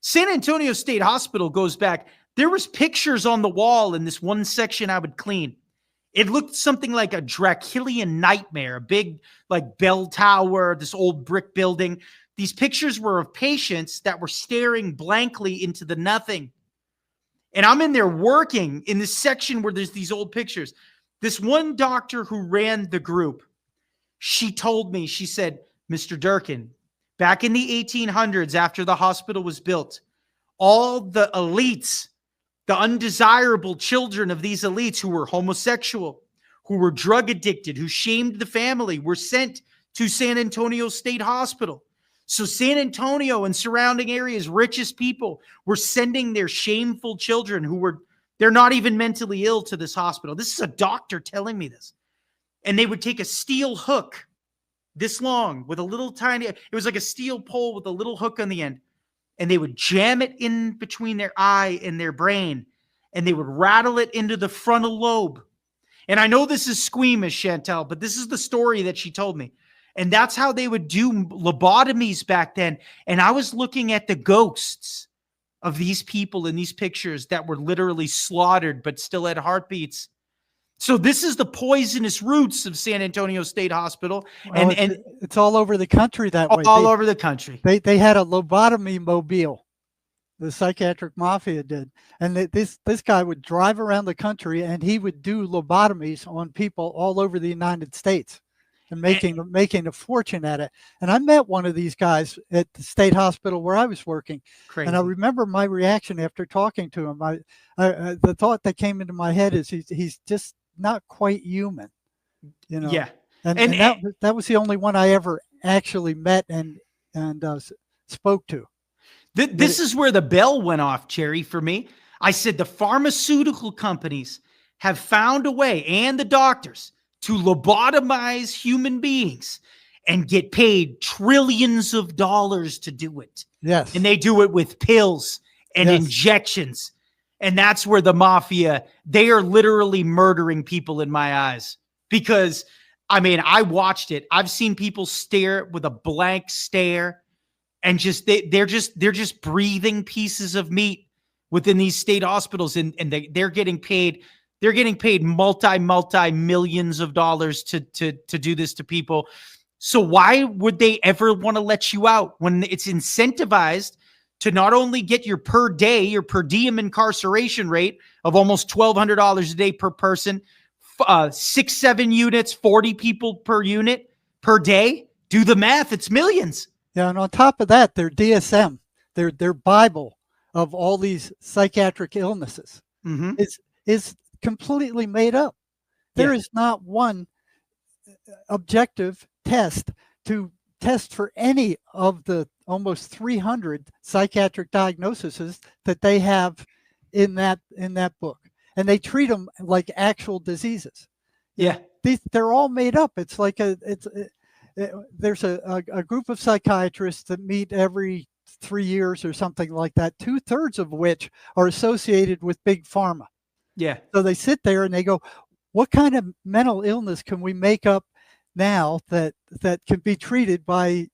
San Antonio State Hospital goes back. There was pictures on the wall in this one section I would clean. It looked something like a Draculian nightmare, a big like bell tower, this old brick building. These pictures were of patients that were staring blankly into the nothing. And I'm in there working in this section where there's these old pictures. This one doctor who ran the group, she told me, she said, Mr. Durkin, back in the 1800s, after the hospital was built, all the elites, the undesirable children of these elites who were homosexual, who were drug addicted, who shamed the family, were sent to San Antonio State Hospital. So San Antonio and surrounding areas, richest people were sending their shameful children they're not even mentally ill to this hospital. This is a doctor telling me this. And they would take a steel hook this long with a little tiny, it was like a steel pole with a little hook on the end. And they would jam it in between their eye and their brain. And they would rattle it into the frontal lobe. And I know this is squeamish, Chantel, but this is the story that she told me. And that's how they would do lobotomies back then. And I was looking at the ghosts of these people in these pictures that were literally slaughtered, but still had heartbeats. So this is the poisonous roots of San Antonio State Hospital. Well, and it's all over the country that way. All over the country. They had a lobotomy mobile. The psychiatric mafia did. And this guy would drive around the country and he would do lobotomies on people all over the United States. And making a fortune at it. And I met one of these guys at the state hospital where I was working. Crazy. And I remember my reaction after talking to him. The thought that came into my head is he's just not quite human, you know. Yeah. And that was the only one I ever actually met and spoke to. This is where the bell went off, Jerry, for me. I said the pharmaceutical companies have found a way, and the doctors, to lobotomize human beings and get paid trillions of dollars to do it. Yes. And they do it with pills and injections. And that's where the mafia, they are literally murdering people in my eyes. because I mean, I watched it. I've seen people stare with a blank stare and just they're just breathing pieces of meat within these state hospitals, and they're getting paid multi millions of dollars to do this to people. So why would they ever want to let you out when it's incentivized to not only get your per day, your per diem incarceration rate of almost $1,200 a day per person, 6-7 units, 40 people per unit per day? Do the math. It's millions. Yeah, and on top of that, their DSM, their Bible of all these psychiatric illnesses is completely made up. There is not one objective test to test for any of the almost 300 psychiatric diagnoses that they have in that book, and they treat them like actual diseases. Yeah, they're all made up. It's like there's a group of psychiatrists that meet every 3 years or something like that, 2/3 of which are associated with big pharma. Yeah. So they sit there and they go, what kind of mental illness can we make up now that can be treated by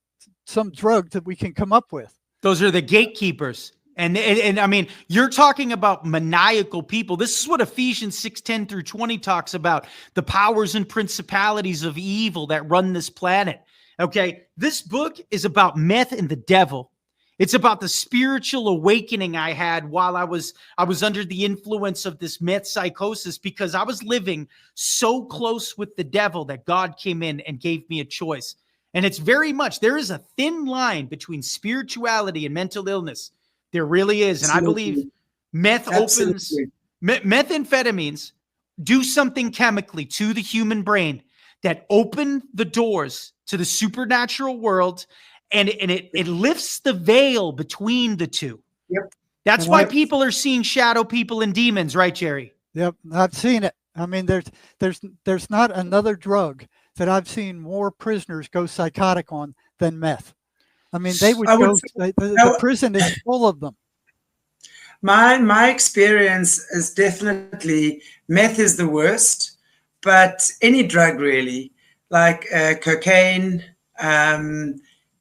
some drug that we can come up with? Those are the gatekeepers. And I mean, you're talking about maniacal people. This is what Ephesians 6:10 through 20 talks about, the powers and principalities of evil that run this planet. Okay, this book is about meth and the devil. It's about the spiritual awakening I had while I was under the influence of this meth psychosis, because I was living so close with the devil that God came in and gave me a choice. And it's very much, there is a thin line between spirituality and mental illness. There really is. And Absolutely. I believe meth opens, methamphetamines do something chemically to the human brain that open the doors to the supernatural world, and it lifts the veil between the two. Yep. That's why people are seeing shadow people and demons, right, Jerry? Yep, I've seen it. I mean, there's not another drug that I've seen more prisoners go psychotic on than meth. I mean, they would go. The prison is full of them. My experience is definitely meth is the worst, but any drug really, like cocaine,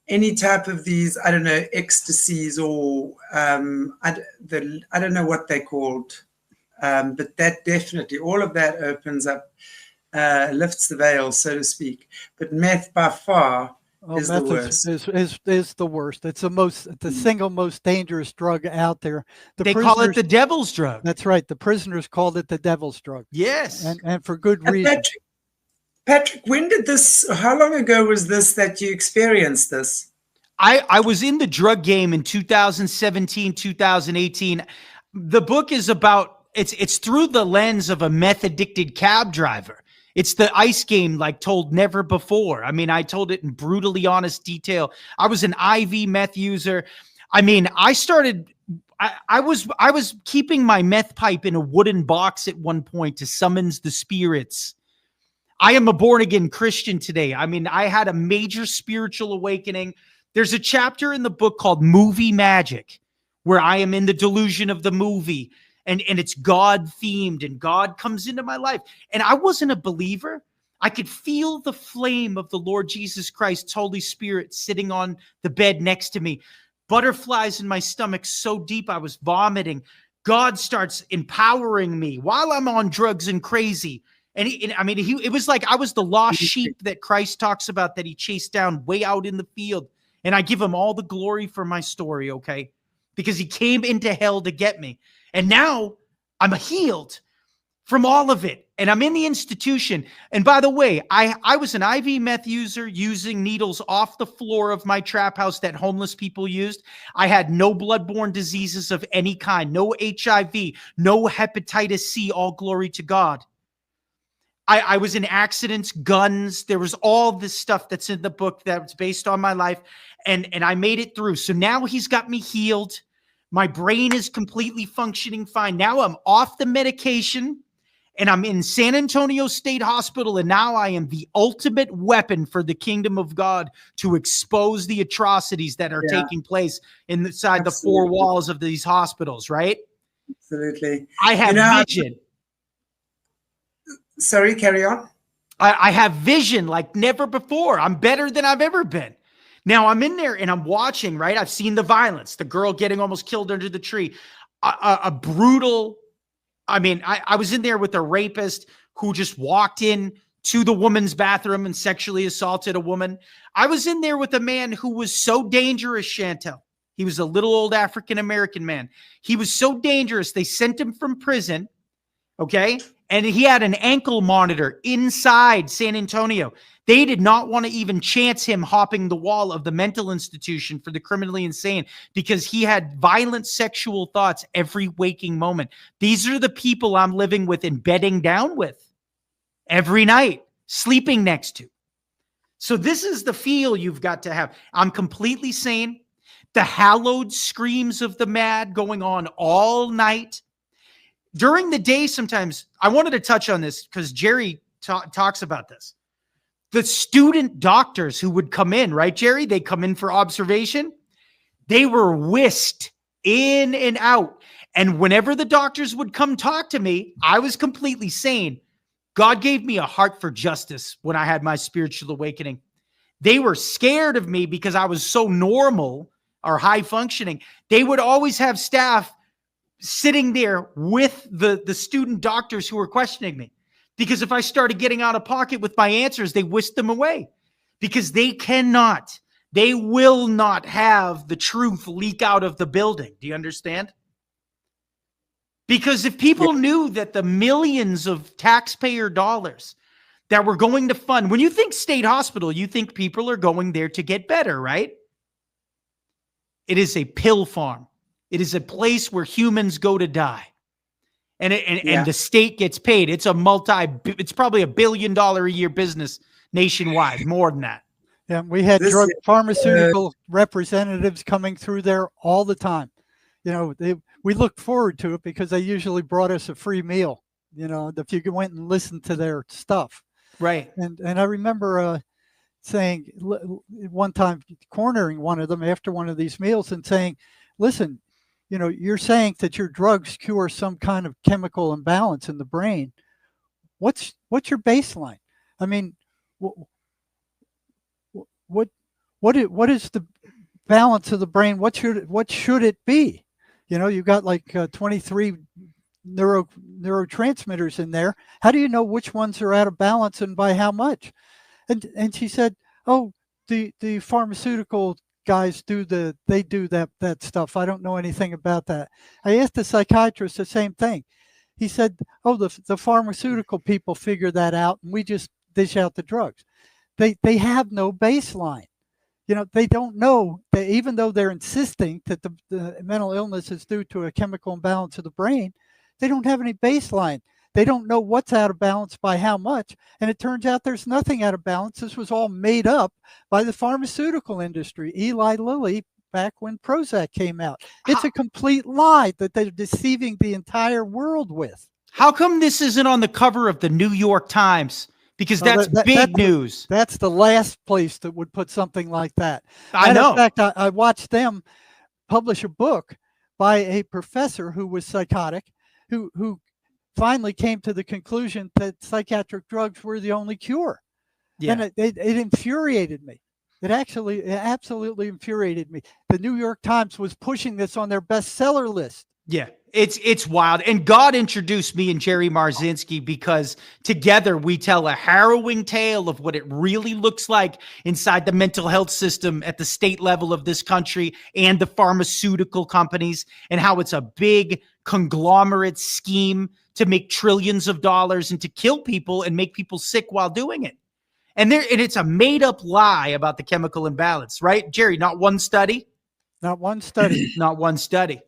any type of these, I don't know, ecstasies or I don't know what they're called, but that definitely, all of that opens up, lifts the veil, so to speak. But meth by far is the worst. Is the worst. It's the single most dangerous drug out there. They call it the devil's drug. That's right. The prisoners called it the devil's drug. Yes. And for good reason. Patrick, how long ago was this that you experienced this? I was in the drug game in 2017, 2018. The book is about, it's through the lens of a meth addicted cab driver. It's the ICE game like told never before. I mean, I told it in brutally honest detail. I was an IV meth user. I mean, I was keeping my meth pipe in a wooden box at one point to summons the spirits. I am a born again Christian today. I mean, I had a major spiritual awakening. There's a chapter in the book called Movie Magic, where I am in the delusion of the movie. And it's God themed, and God comes into my life. And I wasn't a believer. I could feel the flame of the Lord Jesus Christ's Holy Spirit sitting on the bed next to me. Butterflies in my stomach so deep I was vomiting. God starts empowering me while I'm on drugs and crazy. And it was like I was the lost sheep that Christ talks about, that he chased down way out in the field. And I give him all the glory for my story, okay? Because he came into hell to get me. And now I'm healed from all of it. And I'm in the institution. And by the way, I was an IV meth user using needles off the floor of my trap house that homeless people used. I had no bloodborne diseases of any kind, no HIV, no hepatitis C, all glory to God. I was in accidents, guns. There was all this stuff that's in the book that's based on my life. And I made it through. So now he's got me healed. My brain is completely functioning fine. Now I'm off the medication and I'm in San Antonio State Hospital. And now I am the ultimate weapon for the kingdom of God to expose the atrocities that are taking place inside the four walls of these hospitals, right? Absolutely. I have vision. Sorry, carry on. I have vision like never before. I'm better than I've ever been. Now I'm in there and I'm watching, right? I've seen the violence, the girl getting almost killed under the tree, a brutal, I mean, I was in there with a rapist who just walked in to the woman's bathroom and sexually assaulted a woman. I was in there with a man who was so dangerous, Chantel. He was a little old African-American man. He was so dangerous. They sent him from prison. Okay. And he had an ankle monitor inside San Antonio. They did not want to even chance him hopping the wall of the mental institution for the criminally insane because he had violent sexual thoughts every waking moment. These are the people I'm living with and bedding down with every night, sleeping next to. So this is the feel you've got to have. I'm completely sane. The hallowed screams of the mad going on all night. During the day, sometimes I wanted to touch on this because Jerry talks about this. The student doctors who would come in, right, Jerry? They come in for observation. They were whisked in and out. And whenever the doctors would come talk to me, I was completely sane. God gave me a heart for justice when I had my spiritual awakening. They were scared of me because I was so normal or high functioning. They would always have staff sitting there with the student doctors who were questioning me. Because if I started getting out of pocket with my answers, they whisked them away. Because they will not have the truth leak out of the building. Do you understand? Because if people knew that the millions of taxpayer dollars that were going to fund, when you think state hospital, you think people are going there to get better, right? It is a pill farm. It is a place where humans go to die. And the state gets paid. It's it's probably $1 billion a year business nationwide, more than that. Yeah, we had pharmaceutical representatives coming through there all the time. You know, we looked forward to it because they usually brought us a free meal, you know, if you went and listened to their stuff. Right. And I remember saying one time, cornering one of them after one of these meals and saying, listen, you know, you're saying that your drugs cure some kind of chemical imbalance in the brain. What's your baseline? I mean, what is the balance of the brain? What should it be? You know, you've got like 23 neurotransmitters in there. How do you know which ones are out of balance and by how much? And she said, oh, the pharmaceutical guys do that stuff. I don't know anything about that. I asked the psychiatrist the same thing. He said, oh, the pharmaceutical people figure that out and we just dish out the drugs. They have no baseline. You know, they don't know that even though they're insisting that the mental illness is due to a chemical imbalance of the brain, they don't have any baseline. They don't know what's out of balance by how much. And it turns out there's nothing out of balance. This was all made up by the pharmaceutical industry. Eli Lilly, back when Prozac came out. It's a complete lie that they're deceiving the entire world with. How come this isn't on the cover of the New York Times? Because that's big news. That's the last place that would put something like that. I know. In fact, I watched them publish a book by a professor who was psychotic, who finally came to the conclusion that psychiatric drugs were the only cure. Yeah. And it infuriated me. It absolutely infuriated me. The New York Times was pushing this on their bestseller list. Yeah, it's wild. And God introduced me and Jerry Marzinsky because together we tell a harrowing tale of what it really looks like inside the mental health system at the state level of this country and the pharmaceutical companies, and how it's a big conglomerate scheme to make trillions of dollars and to kill people and make people sick while doing it. And it's a made up lie about the chemical imbalance, right, Jerry? Not one study. Not one study. Not one study.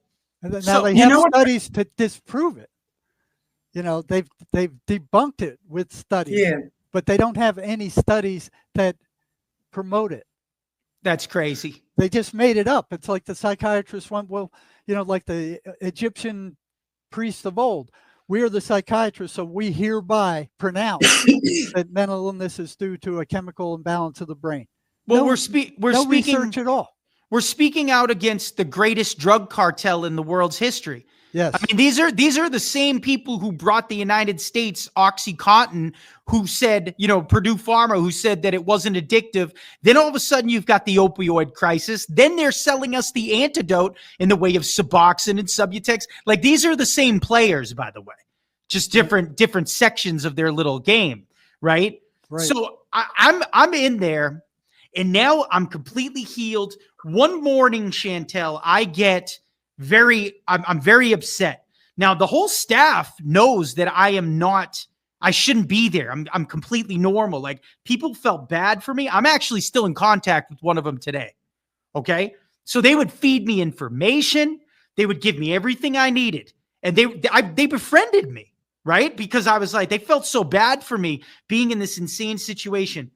Now they have studies to disprove it. You know, they've debunked it with studies, but they don't have any studies that promote it. That's crazy. They just made it up. It's like the psychiatrist went, well, you know, like the Egyptian priests of old. We are the psychiatrists, so we hereby pronounce that mental illness is due to a chemical imbalance of the brain. Well, we're no speaking research at all. We're speaking out against the greatest drug cartel in the world's history. Yes. I mean, these are the same people who brought the United States OxyContin, who said, Purdue Pharma, who said that it wasn't addictive. Then all of a sudden you've got the opioid crisis. Then they're selling us the antidote in the way of Suboxone and Subutex. Like, these are the same players, by the way, just different sections of their little game, right? Right. So I'm in there, and now I'm completely healed. One morning, Chantel, I'm very upset. Now, the whole staff knows that I shouldn't be there. I'm completely normal. Like, people felt bad for me. I'm actually still in contact with one of them today. Okay. So they would feed me information. They would give me everything I needed. And they befriended me, right? Because I was like, they felt so bad for me being in this insane situation.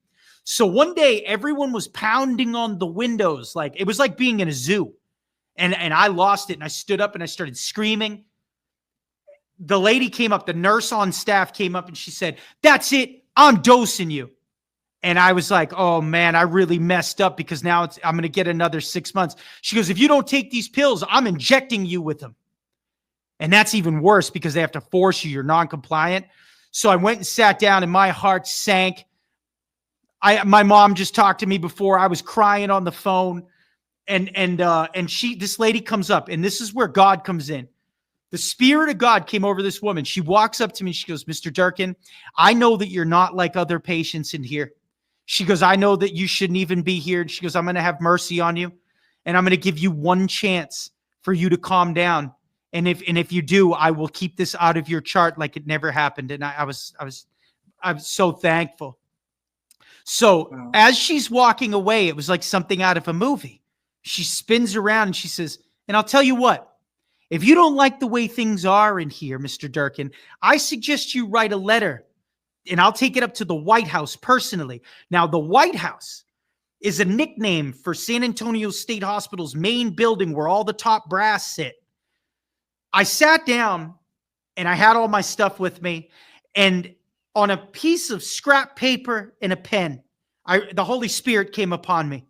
So one day everyone was pounding on the windows. Like, it was like being in a zoo. And I lost it. And I stood up and I started screaming. The lady came up, the nurse on staff came up, and she said, "That's it. I'm dosing you." And I was like, oh man, I really messed up, because now I'm going to get another 6 months. She goes, "If you don't take these pills, I'm injecting you with them." And that's even worse, because they have to force you. You're non-compliant. So I went and sat down, and my heart sank. My mom just talked to me before. I was crying on the phone. And this lady comes up, and this is where God comes in. The Spirit of God came over this woman. She walks up to me. She goes, "Mr. Durkin, I know that you're not like other patients in here." She goes, "I know that you shouldn't even be here." And she goes, "I'm going to have mercy on you, and I'm going to give you one chance for you to calm down. And if you do, I will keep this out of your chart like it never happened." And I was so thankful. So Wow. as she's walking away, it was like something out of a movie. She spins around and she says, "And I'll tell you what, if you don't like the way things are in here, Mr. Durkin, I suggest you write a letter, and I'll take it up to the White House personally." Now, the White House is a nickname for San Antonio State Hospital's main building, where all the top brass sit. I sat down, and I had all my stuff with me, and on a piece of scrap paper and a pen, the Holy Spirit came upon me.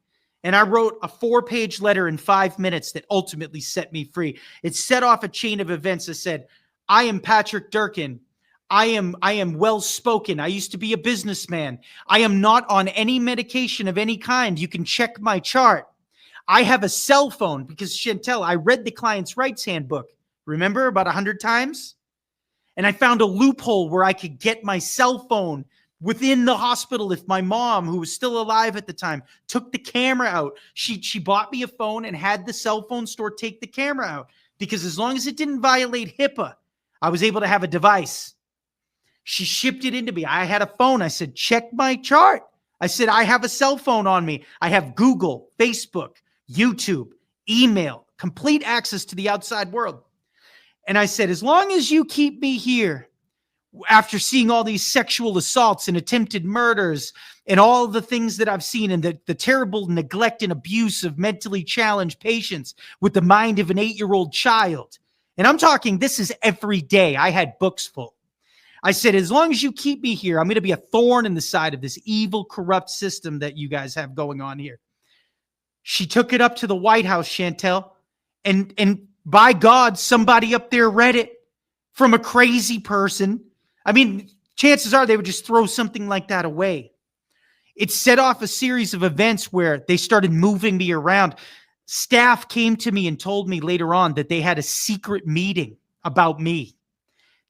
And I wrote a 4-page letter in 5 minutes that ultimately set me free. It set off a chain of events that said, "I am Patrick Durkin. I am well-spoken. I used to be a businessman. I am not on any medication of any kind. You can check my chart. I have a cell phone," because Chantel, I read the client's rights handbook, remember, about 100 times? And I found a loophole where I could get my cell phone within the hospital if my mom, who was still alive at the time, took the camera out. She bought me a phone and had the cell phone store take the camera out, because as long as it didn't violate HIPAA, I was able to have a device. She shipped it into me. I had a phone. I said, "Check my chart." I said, "I have a cell phone on me. I have Google, Facebook, YouTube, email, complete access to the outside world." And I said, "As long as you keep me here, after seeing all these sexual assaults and attempted murders and all the things that I've seen, and the terrible neglect and abuse of mentally challenged patients with the mind of an 8-year-old child." And I'm talking, this is every day. I had books full. I said, "As long as you keep me here, I'm going to be a thorn in the side of this evil, corrupt system that you guys have going on here." She took it up to the White House, Chantel, and by God, somebody up there read it from a crazy person. I mean, chances are they would just throw something like that away. It set off a series of events where they started moving me around. Staff came to me and told me later on that they had a secret meeting about me.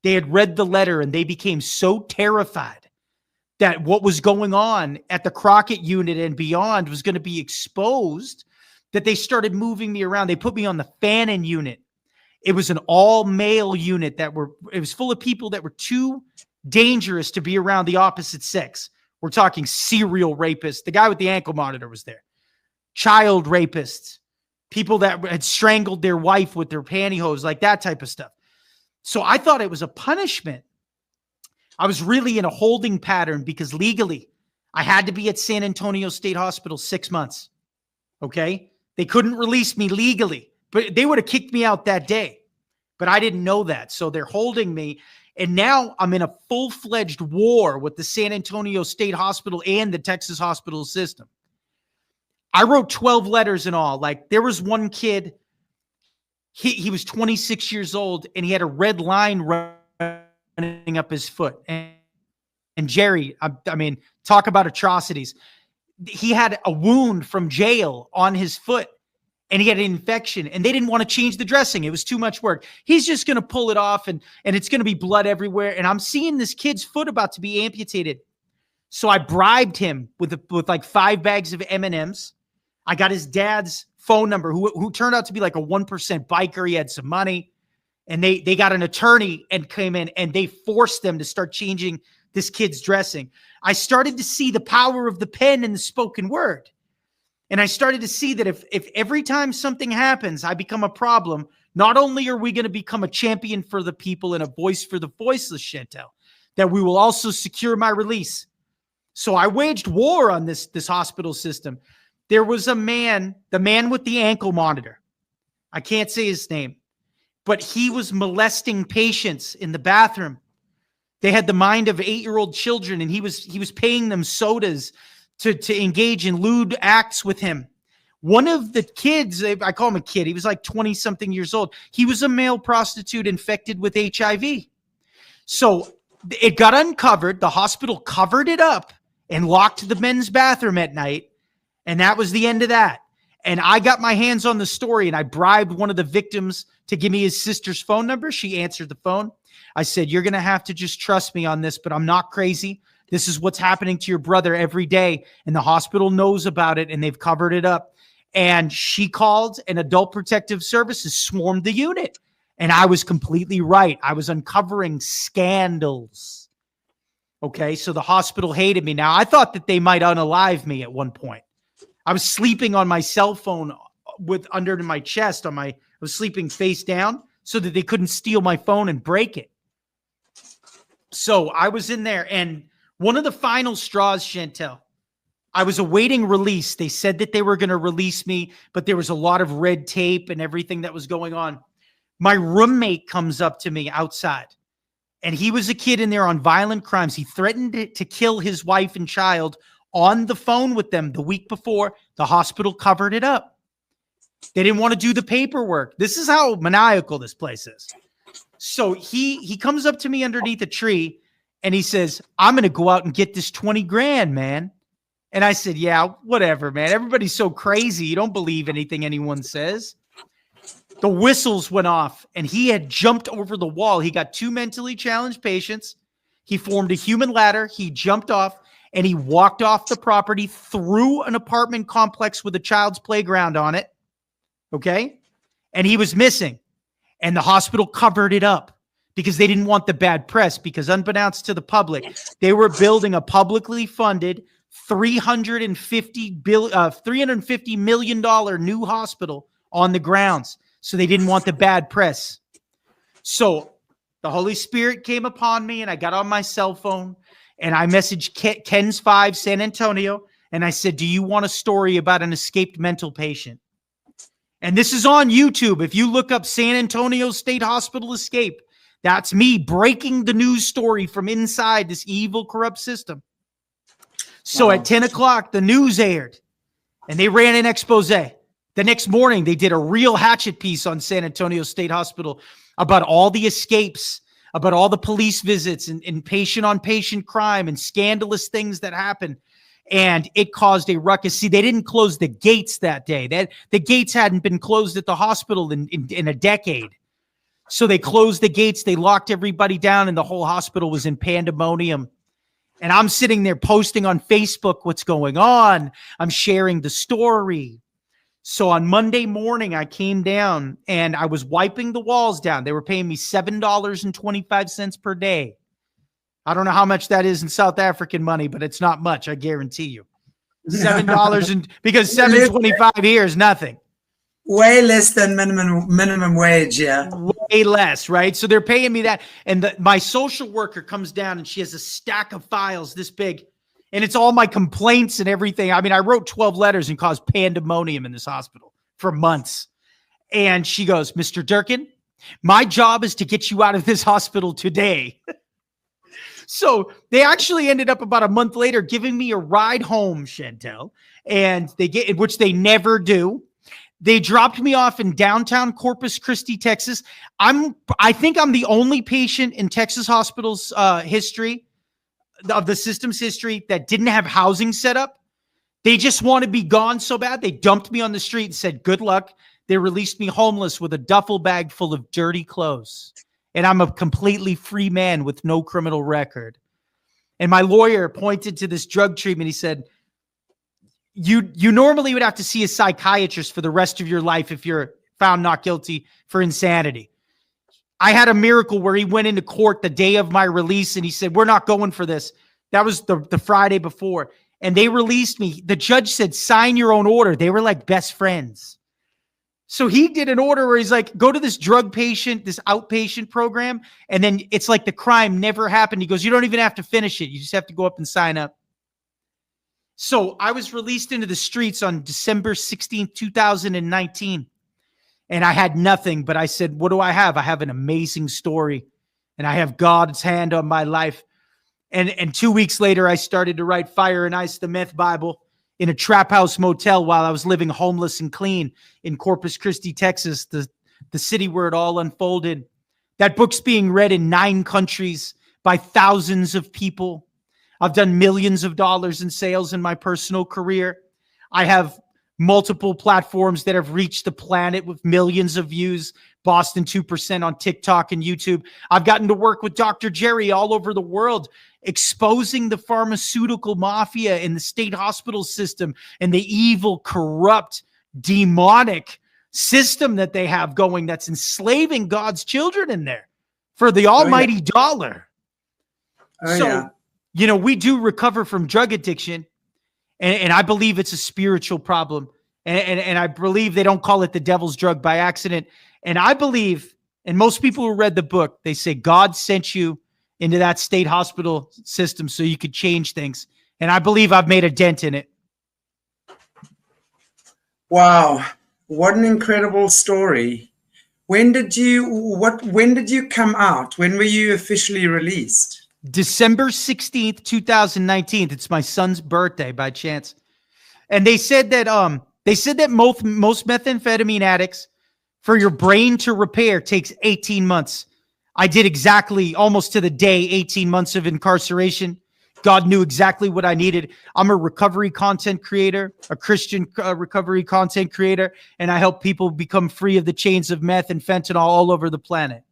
They had read the letter, and they became so terrified that what was going on at the Crockett unit and beyond was going to be exposed, that they started moving me around. They put me on the Fannin unit. It was an all-male unit it was full of people that were too dangerous to be around the opposite sex. We're talking serial rapists. The guy with the ankle monitor was there. Child rapists. People that had strangled their wife with their pantyhose, like that type of stuff. So I thought it was a punishment. I was really in a holding pattern, because legally I had to be at San Antonio State Hospital 6 months. Okay? They couldn't release me legally, but they would have kicked me out that day. But I didn't know that. So they're holding me. And now I'm in a full-fledged war with the San Antonio State Hospital and the Texas hospital system. I wrote 12 letters in all. Like, there was one kid, he was 26 years old, and he had a red line running up his foot. And Jerry, I mean, talk about atrocities. He had a wound from jail on his foot, and he had an infection, and they didn't want to change the dressing. It was too much work. He's just going to pull it off, and it's going to be blood everywhere. And I'm seeing this kid's foot about to be amputated. So I bribed him with like 5 bags of M&Ms. I got his dad's phone number, who turned out to be like a 1% biker. He had some money, and they got an attorney and came in, and they forced them to start changing this kid's dressing. I started to see the power of the pen and the spoken word. And I started to see that if every time something happens, I become a problem, not only are we going to become a champion for the people and a voice for the voiceless, Chantel, that we will also secure my release. So I waged war on this hospital system. There was a man, the man with the ankle monitor. I can't say his name, but he was molesting patients in the bathroom. They had the mind of 8-year-old children, and he was paying them sodas to engage in lewd acts with him. One of the kids, I call him a kid, he was like 20-something years old. He was a male prostitute infected with HIV. So it got uncovered. The hospital covered it up and locked the men's bathroom at night, and that was the end of that. And I got my hands on the story, and I bribed one of the victims to give me his sister's phone number. She answered the phone. I said, you're going to have to just trust me on this, but I'm not crazy. This is what's happening to your brother every day. And the hospital knows about it, and they've covered it up. And she called, and Adult Protective Services swarmed the unit. And I was completely right. I was uncovering scandals. Okay, so the hospital hated me. Now, I thought that they might unalive me at one point. I was sleeping on my cell phone under my chest. I was sleeping face down so that they couldn't steal my phone and break it. So I was in there, and one of the final straws, Chantel, I was awaiting release. They said that they were going to release me, but there was a lot of red tape and everything that was going on. My roommate comes up to me outside, and he was a kid in there on violent crimes. He threatened to kill his wife and child on the phone with them the week before. The hospital covered it up. They didn't want to do the paperwork. This is how maniacal this place is. So he comes up to me underneath a tree, and he says, I'm going to go out and get this 20 grand, man. And I said, yeah, whatever, man. Everybody's so crazy. You don't believe anything anyone says. The whistles went off, and he had jumped over the wall. He got 2 mentally challenged patients. He formed a human ladder. He jumped off, and he walked off the property through an apartment complex with a child's playground on it. Okay? And he was missing. And the hospital covered it up because they didn't want the bad press, because unbeknownst to the public, they were building a publicly funded $350 million new hospital on the grounds. So they didn't want the bad press. So the Holy Spirit came upon me, and I got on my cell phone, and I messaged Ken's 5 San Antonio, and I said, do you want a story about an escaped mental patient? And this is on YouTube. If you look up San Antonio State Hospital escape, that's me breaking the news story from inside this evil, corrupt system. So at 10 o'clock, the news aired, and they ran an expose. The next morning, they did a real hatchet piece on San Antonio State Hospital about all the escapes, about all the police visits and patient-on-patient crime and scandalous things that happened. And it caused a ruckus. See, they didn't close the gates that day. The gates hadn't been closed at the hospital in a decade. So they closed the gates. They locked everybody down, and the whole hospital was in pandemonium. And I'm sitting there posting on Facebook what's going on. I'm sharing the story. So on Monday morning, I came down, and I was wiping the walls down. They were paying me $7.25 per day. I don't know how much that is in South African money, but it's not much, I guarantee you. $7 because $7.25 here is nothing. Way less than minimum wage, yeah. Way less, right? So they're paying me that. And my social worker comes down, and she has a stack of files this big, and it's all my complaints and everything. I mean, I wrote 12 letters and caused pandemonium in this hospital for months. And she goes, Mr. Durkin, my job is to get you out of this hospital today. So they actually ended up about a month later giving me a ride home, Chantel, and which they never do. They dropped me off in downtown Corpus Christi, Texas. I think I'm the only patient in Texas hospitals history, of the system's history, that didn't have housing set up. They just want to be gone so bad. They dumped me on the street and said, good luck. They released me homeless with a duffel bag full of dirty clothes. And I'm a completely free man with no criminal record. And my lawyer pointed to this drug treatment. He said, you normally would have to see a psychiatrist for the rest of your life if you're found not guilty for insanity. I had a miracle where he went into court the day of my release and he said, we're not going for this. That was the Friday before. And they released me. The judge said, sign your own order. They were like best friends. So he did an order where he's like, go to this drug patient, this outpatient program. And then it's like the crime never happened. He goes, you don't even have to finish it. You just have to go up and sign up. So I was released into the streets on December 16th, 2019. And I had nothing, but I said, what do I have? I have an amazing story and I have God's hand on my life. And 2 weeks later, I started to write Fire and Ice, the Meth Bible, in a trap house motel while I was living homeless and clean in Corpus Christi, Texas, the city where it all unfolded. That book's being read in 9 countries by thousands of people. I've done millions of dollars in sales in my personal career. I have multiple platforms that have reached the planet with millions of views. Boston 2% on TikTok and YouTube. I've gotten to work with Dr. Jerry all over the world, exposing the pharmaceutical mafia in the state hospital system and the evil, corrupt, demonic system that they have going that's enslaving God's children in there for the almighty dollar. You know, we do recover from drug addiction, and I believe it's a spiritual problem. And I believe they don't call it the devil's drug by accident. And I believe, and most people who read the book, they say God sent you into that state hospital system so you could change things. And I believe I've made a dent in it. Wow. What an incredible story. When did you come out? When were you officially released? December 16th, 2019. It's my son's birthday by chance. And they said that most methamphetamine addicts, for your brain to repair, takes 18 months. I did exactly, almost to the day, 18 months of incarceration. God knew exactly what I needed. I'm a recovery content creator, a Christian recovery content creator, and I help people become free of the chains of meth and fentanyl all over the planet.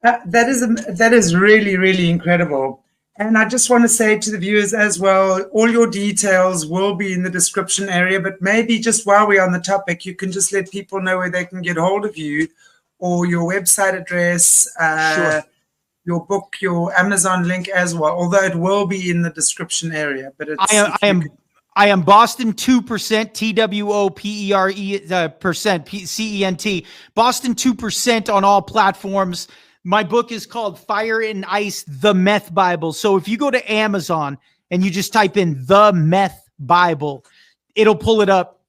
That is really, really incredible. And I just want to say to the viewers as well, all your details will be in the description area, but maybe just while we're on the topic, you can just let people know where they can get hold of you, or your website address, Sure. Your book, your Amazon link as well, although it will be in the description area. But I am Boston 2%, TWOPERE %, CENT. Boston 2% on all platforms. My book is called Fire and Ice, the Meth Bible. So if you go to Amazon and you just type in the Meth Bible, it'll pull it up.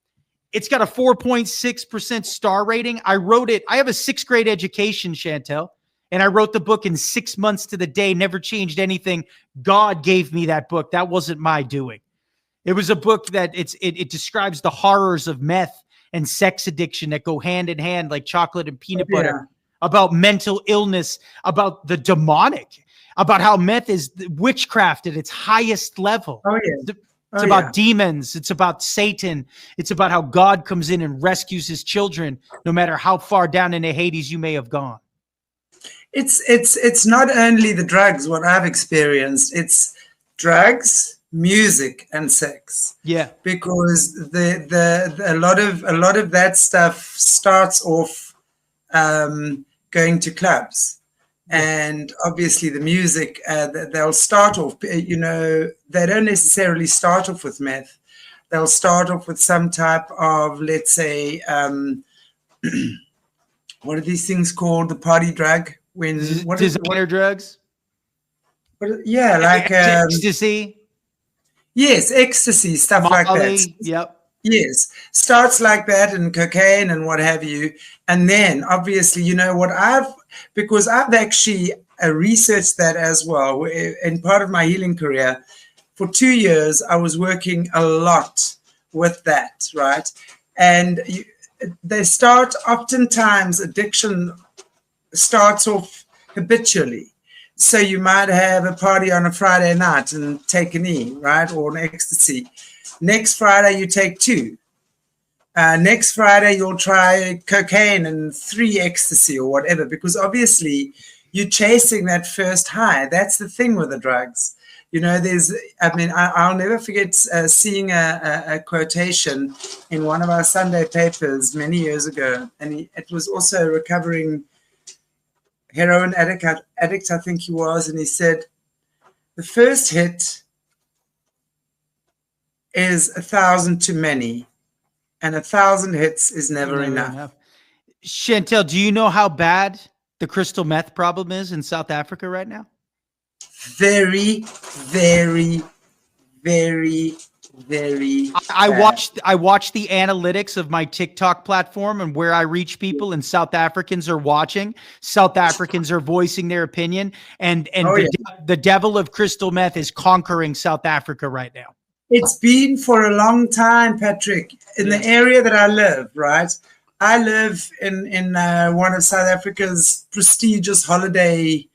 It's got a 4.6% star rating. I wrote it. I have a 6th grade education, Chantel, and I wrote the book in 6 months to the day, never changed anything. God gave me that book. That wasn't my doing. It was a book that it describes the horrors of meth and sex addiction that go hand in hand, like chocolate and peanut butter. About mental illness, about the demonic, about how meth is witchcraft at its highest level. It's about demons. It's about Satan. It's about how God comes in and rescues his children, no matter how far down into Hades you may have gone. It's not only the drugs, what I've experienced. It's drugs, music, and sex. Yeah. Because a lot of that stuff starts off going to clubs, and obviously the music, they'll start off, they don't necessarily start off with meth. They'll start off with some type of, let's say, what are these things called? The party drug? Designer drugs? Like ecstasy. Yes, ecstasy, stuff like that. Yep. Yes, starts like that, and cocaine and what have you. And then obviously, because I've actually researched that as well. In part of my healing career, for 2 years, I was working a lot with that, right? And they start, oftentimes addiction starts off habitually. So you might have a party on a Friday night and take an E, right? Or an ecstasy. Next Friday, you take 2. Next Friday, you'll try cocaine and 3 ecstasy or whatever, because obviously you're chasing that first high. That's the thing with the drugs. You know, I'll never forget seeing a quotation in one of our Sunday papers many years ago. And it was also a recovering heroin addict, I think he was. And he said, the first hit is 1,000 too many, and 1,000 hits is never enough. Chantel, do you know how bad the crystal meth problem is in South Africa right now? Very, very, very, very I watched the analytics of my TikTok platform and where I reach people, and South Africans are watching. South Africans are voicing their opinion, and the devil of crystal meth is conquering South Africa right now. It's been for a long time, Patrick, in the area that I live, right? I live in one of South Africa's prestigious holiday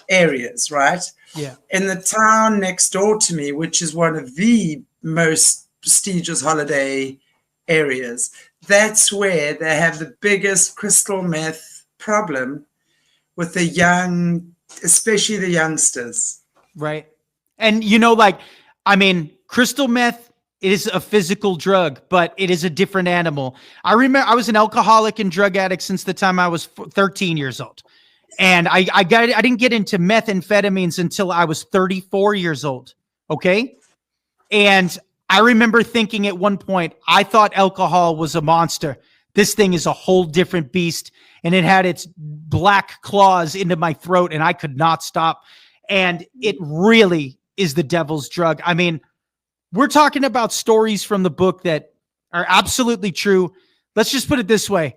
areas, right? Yeah. In the town next door to me, which is one of the most prestigious holiday areas, that's where they have the biggest crystal meth problem with the young, especially the youngsters. Right. And, you know, like, I mean, crystal meth is a physical drug, but it is a different animal. I remember I was an alcoholic and drug addict since the time I was 13 years old. And I didn't get into methamphetamines until I was 34 years old. Okay. And I remember thinking at one point, I thought alcohol was a monster. This thing is a whole different beast. And it had its black claws into my throat and I could not stop. And it really is the devil's drug. I mean, we're talking about stories from the book that are absolutely true. Let's just put it this way.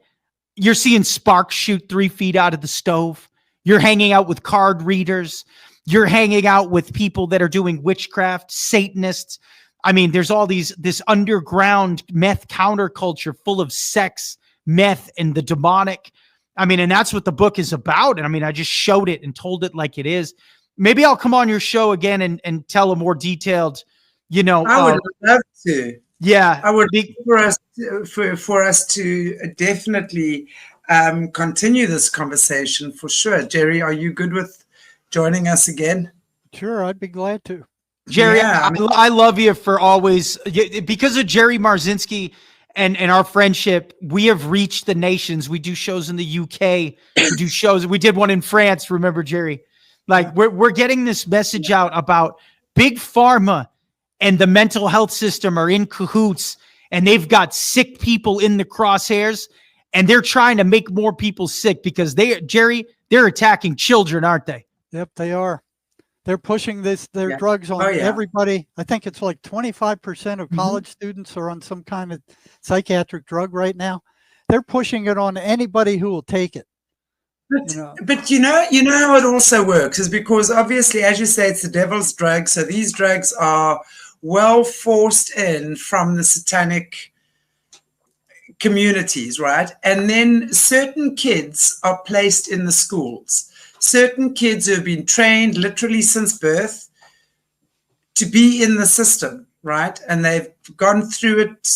You're seeing sparks shoot 3 feet out of the stove. You're hanging out with card readers. You're hanging out with people that are doing witchcraft, Satanists. I mean, there's all this underground meth counterculture full of sex, meth, and the demonic. I mean, and that's what the book is about. And I mean, I just showed it and told it like it is. Maybe I'll come on your show again and tell a more detailed, you know. I would love to. Yeah, I would be for us to definitely continue this conversation for sure. Jerry, are you good with joining us again? Sure, I'd be glad to. Jerry, yeah, I love you for always, because of Jerry Marzinsky and our friendship. We have reached the nations. We do shows in the UK. We do shows. We did one in France. Remember, Jerry? Like we're getting this message out about big pharma and the mental health system are in cahoots, and they've got sick people in the crosshairs, and they're trying to make more people sick because they're attacking children, aren't they? Yep, they are. They're pushing their drugs on everybody. I think it's like 25% of college students are on some kind of psychiatric drug right now. They're pushing it on anybody who will take it. But you know how it also works is because obviously, as you say, it's the devil's drug. So these drugs are well forced in from the satanic communities, right? And then certain kids are placed in the schools. Certain kids who have been trained literally since birth to be in the system, right? And they've gone through it,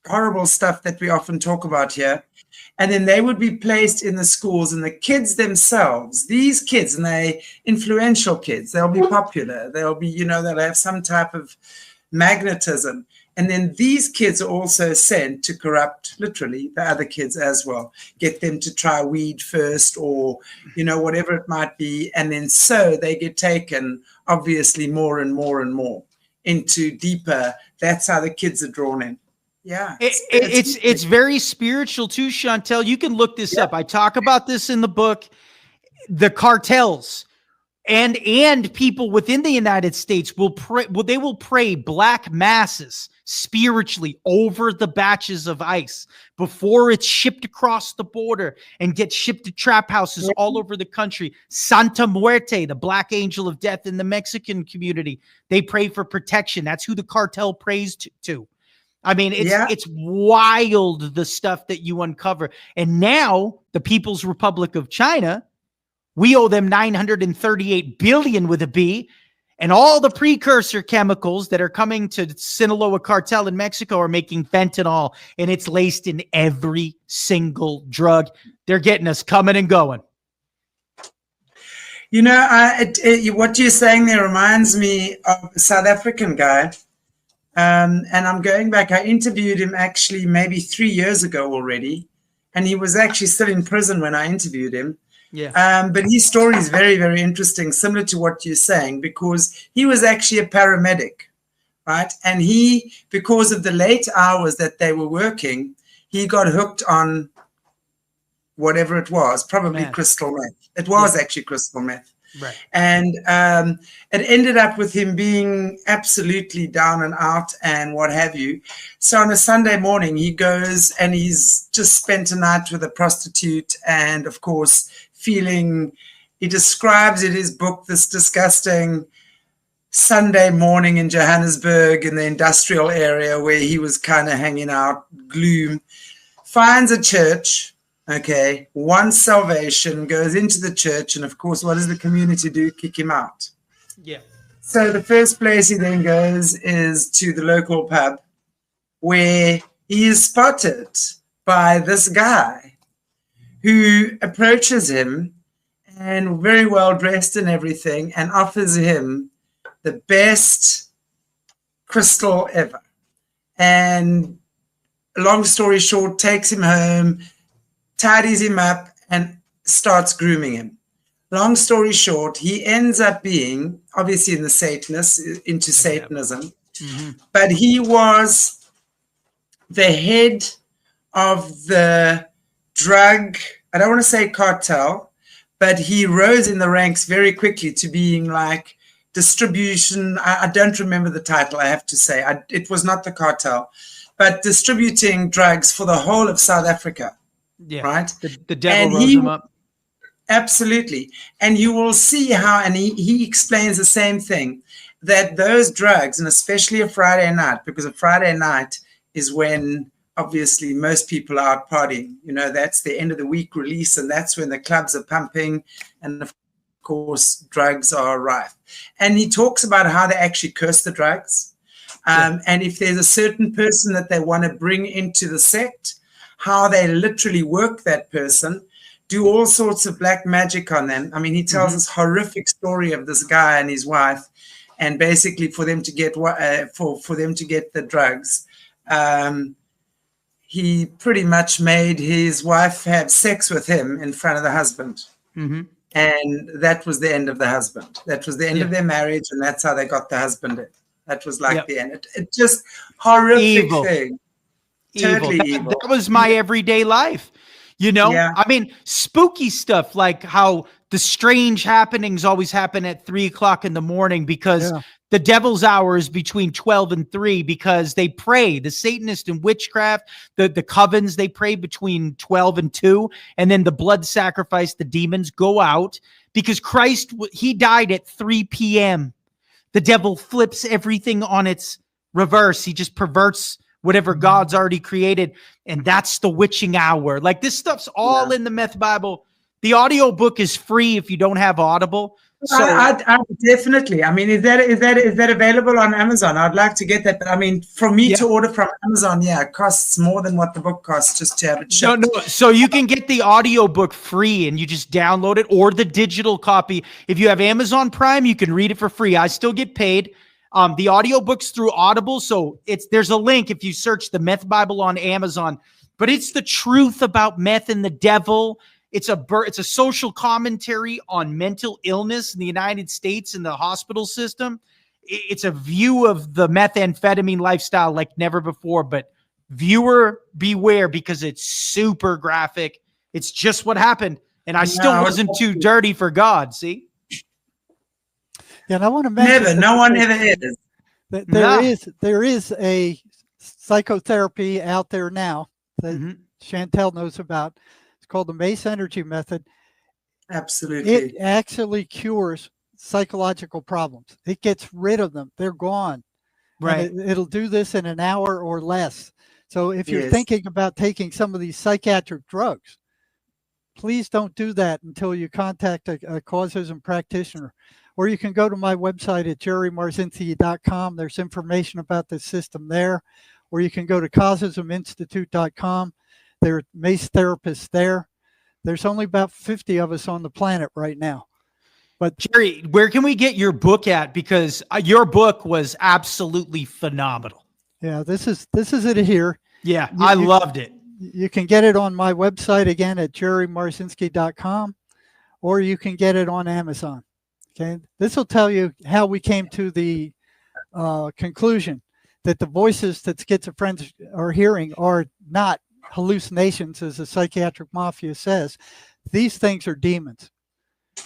horrible stuff that we often talk about here. And then they would be placed in the schools, and the kids themselves, these kids, and they influential kids, they'll be popular. They'll be, they'll have some type of magnetism. And then these kids are also sent to corrupt, literally, the other kids as well. Get them to try weed first or, whatever it might be. And then so they get taken, obviously, more and more and more into deeper. That's how the kids are drawn in. Yeah. It's very spiritual too, Chantel. You can look this up. I talk about this in the book. The cartels and people within the United States will pray. Well, they will pray black masses spiritually over the batches of ice before it's shipped across the border and gets shipped to trap houses all over the country. Santa Muerte, the black angel of death in the Mexican community, they pray for protection. That's who the cartel prays to. I mean, it's wild, the stuff that you uncover. And now the People's Republic of China, we owe them 938 billion with a B. And all the precursor chemicals that are coming to Sinaloa cartel in Mexico are making fentanyl, and it's laced in every single drug. They're getting us coming and going. You know, what you're saying there reminds me of a South African guy. And I'm going back. I interviewed him actually maybe 3 years ago already. And he was actually still in prison when I interviewed him. Yeah. But his story is very, very interesting, similar to what you're saying, because he was actually a paramedic, right? And he, because of the late hours that they were working, he got hooked on whatever it was, probably meth. Crystal meth. It was actually crystal meth. Right. And it ended up with him being absolutely down and out and what have you. So on a Sunday morning, he goes and he's just spent a night with a prostitute, and of course, he describes in his book this disgusting Sunday morning in Johannesburg in the industrial area where he was kind of hanging out, gloom, finds a church, okay, wants salvation, goes into the church, and of course, what does the community do? Kick him out. Yeah. So the first place he then goes is to the local pub, where he is spotted by this guy who approaches him, and very well dressed and everything, and offers him the best crystal ever. And long story short, takes him home, tidies him up, and starts grooming him. Long story short, he ends up being, obviously into Satanism, but he was the head of the drug, I don't want to say cartel, but he rose in the ranks very quickly to being like distribution. I don't remember the title, I have to say. It was not the cartel, but distributing drugs for the whole of South Africa. Yeah. Right? The devil rose him up. Absolutely. And you will see how, and he explains the same thing, that those drugs, and especially a Friday night, because a Friday night is when obviously most people are out partying, you know, that's the end of the week release, and that's when the clubs are pumping, and of course drugs are rife. And he talks about how they actually curse the drugs, and if there's a certain person that they want to bring into the sect, how they literally work that person, do all sorts of black magic on them. I mean, he tells this horrific story of this guy and his wife, and basically for them to get for them to get the drugs, he pretty much made his wife have sex with him in front of the husband. And that was the end of the husband. That was the end of their marriage, and that's how they got the husband in. That was like the end. It just horrific thing. Totally evil. That was my everyday life. You know, I mean, spooky stuff like how the strange happenings always happen at 3 o'clock in the morning because the devil's hour is between 12 and 3 because they pray. The Satanist and witchcraft, the covens, they pray between 12 and 2. And then the blood sacrifice, the demons go out because Christ, he died at 3 p.m. The devil flips everything on its reverse. He just perverts whatever God's already created. And that's the witching hour. Like this stuff's all in the Meth Bible. The audio book is free if you don't have Audible. So I definitely. I mean, is that available on Amazon? I'd like to get that. But I mean, for me to order from Amazon, it costs more than what the book costs just to have it shipped. No. So you can get the audio book free and you just download it, or the digital copy. If you have Amazon Prime, you can read it for free. I still get paid. The audiobook's through Audible, so there's a link if you search the Meth Bible on Amazon. But it's the truth about meth and the devil. It's a social commentary on mental illness in the United States and the hospital system. It's a view of the methamphetamine lifestyle like never before. But viewer beware, because it's super graphic. It's just what happened, and I still wasn't too dirty for God. See. Yeah, and I want to mention no one ever is. There is a psychotherapy out there now that Chantel knows about. It's called the Mace Energy Method. Absolutely. It actually cures psychological problems. It gets rid of them. They're gone. Right. And it'll do this in an hour or less. So if you're Yes. thinking about taking some of these psychiatric drugs, please don't do that until you contact a causism practitioner. Or you can go to my website at jerrymarzinsky.com. There's information about the system there. Or you can go to causisminstitute.com. There are MACE therapists there. There's only about 50 of us on the planet right now. But Jerry, where can we get your book at? Because your book was absolutely phenomenal. yeah, this is it here. Yeah, I loved it. You can get it on my website again at jerrymarzinsky.com, or you can get it on Amazon. Okay, this will tell you how we came to the conclusion that the voices that schizophrenics are hearing are not hallucinations, as the psychiatric mafia says. These things are demons.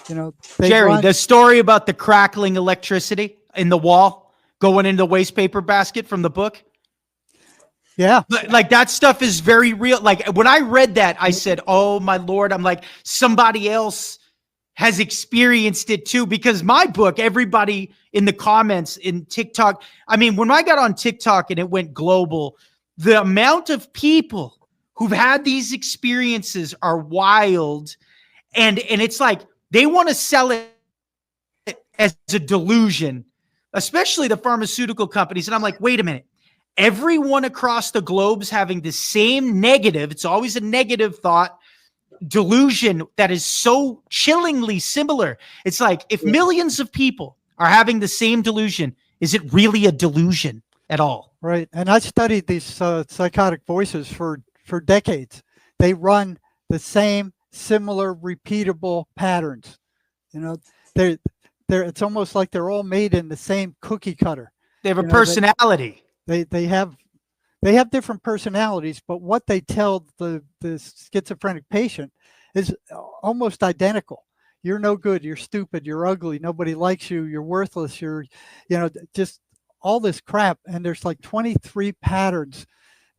You know, Jerry, the story about the crackling electricity in the wall going into the waste paper basket from the book. Yeah. Like that stuff is very real. Like when I read that, I said, oh my Lord, I'm like, somebody else has experienced it too. Because my book, everybody in the comments in TikTok, I mean, when I got on TikTok and it went global, the amount of people who've had these experiences are wild. And it's like, they want to sell it as a delusion, especially the pharmaceutical companies. And I'm like, wait a minute. Everyone across the globe's having the same negative. It's always a negative thought delusion that is so chillingly similar. It's like if millions of people are having the same delusion, is it really a delusion at all? Right. And I studied these psychotic voices for decades. They run the same similar repeatable patterns. You know, they're it's almost like they're all made in the same cookie cutter. They have a personality. They have different personalities, but what they tell the schizophrenic patient is almost identical. You're no good, you're stupid, you're ugly, nobody likes you, you're worthless, you're, you know, just all this crap. And there's like 23 patterns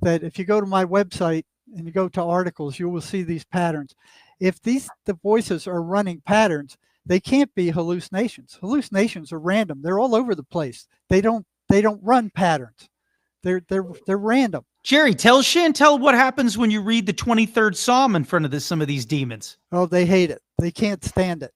that if you go to my website and you go to articles, you will see these patterns. If the voices are running patterns, they can't be hallucinations. Hallucinations are random. They're all over the place. They don't run patterns. They're random. Jerry, tell Chantel what happens when you read the 23rd Psalm in front of some of these demons. Oh, they hate it. They can't stand it.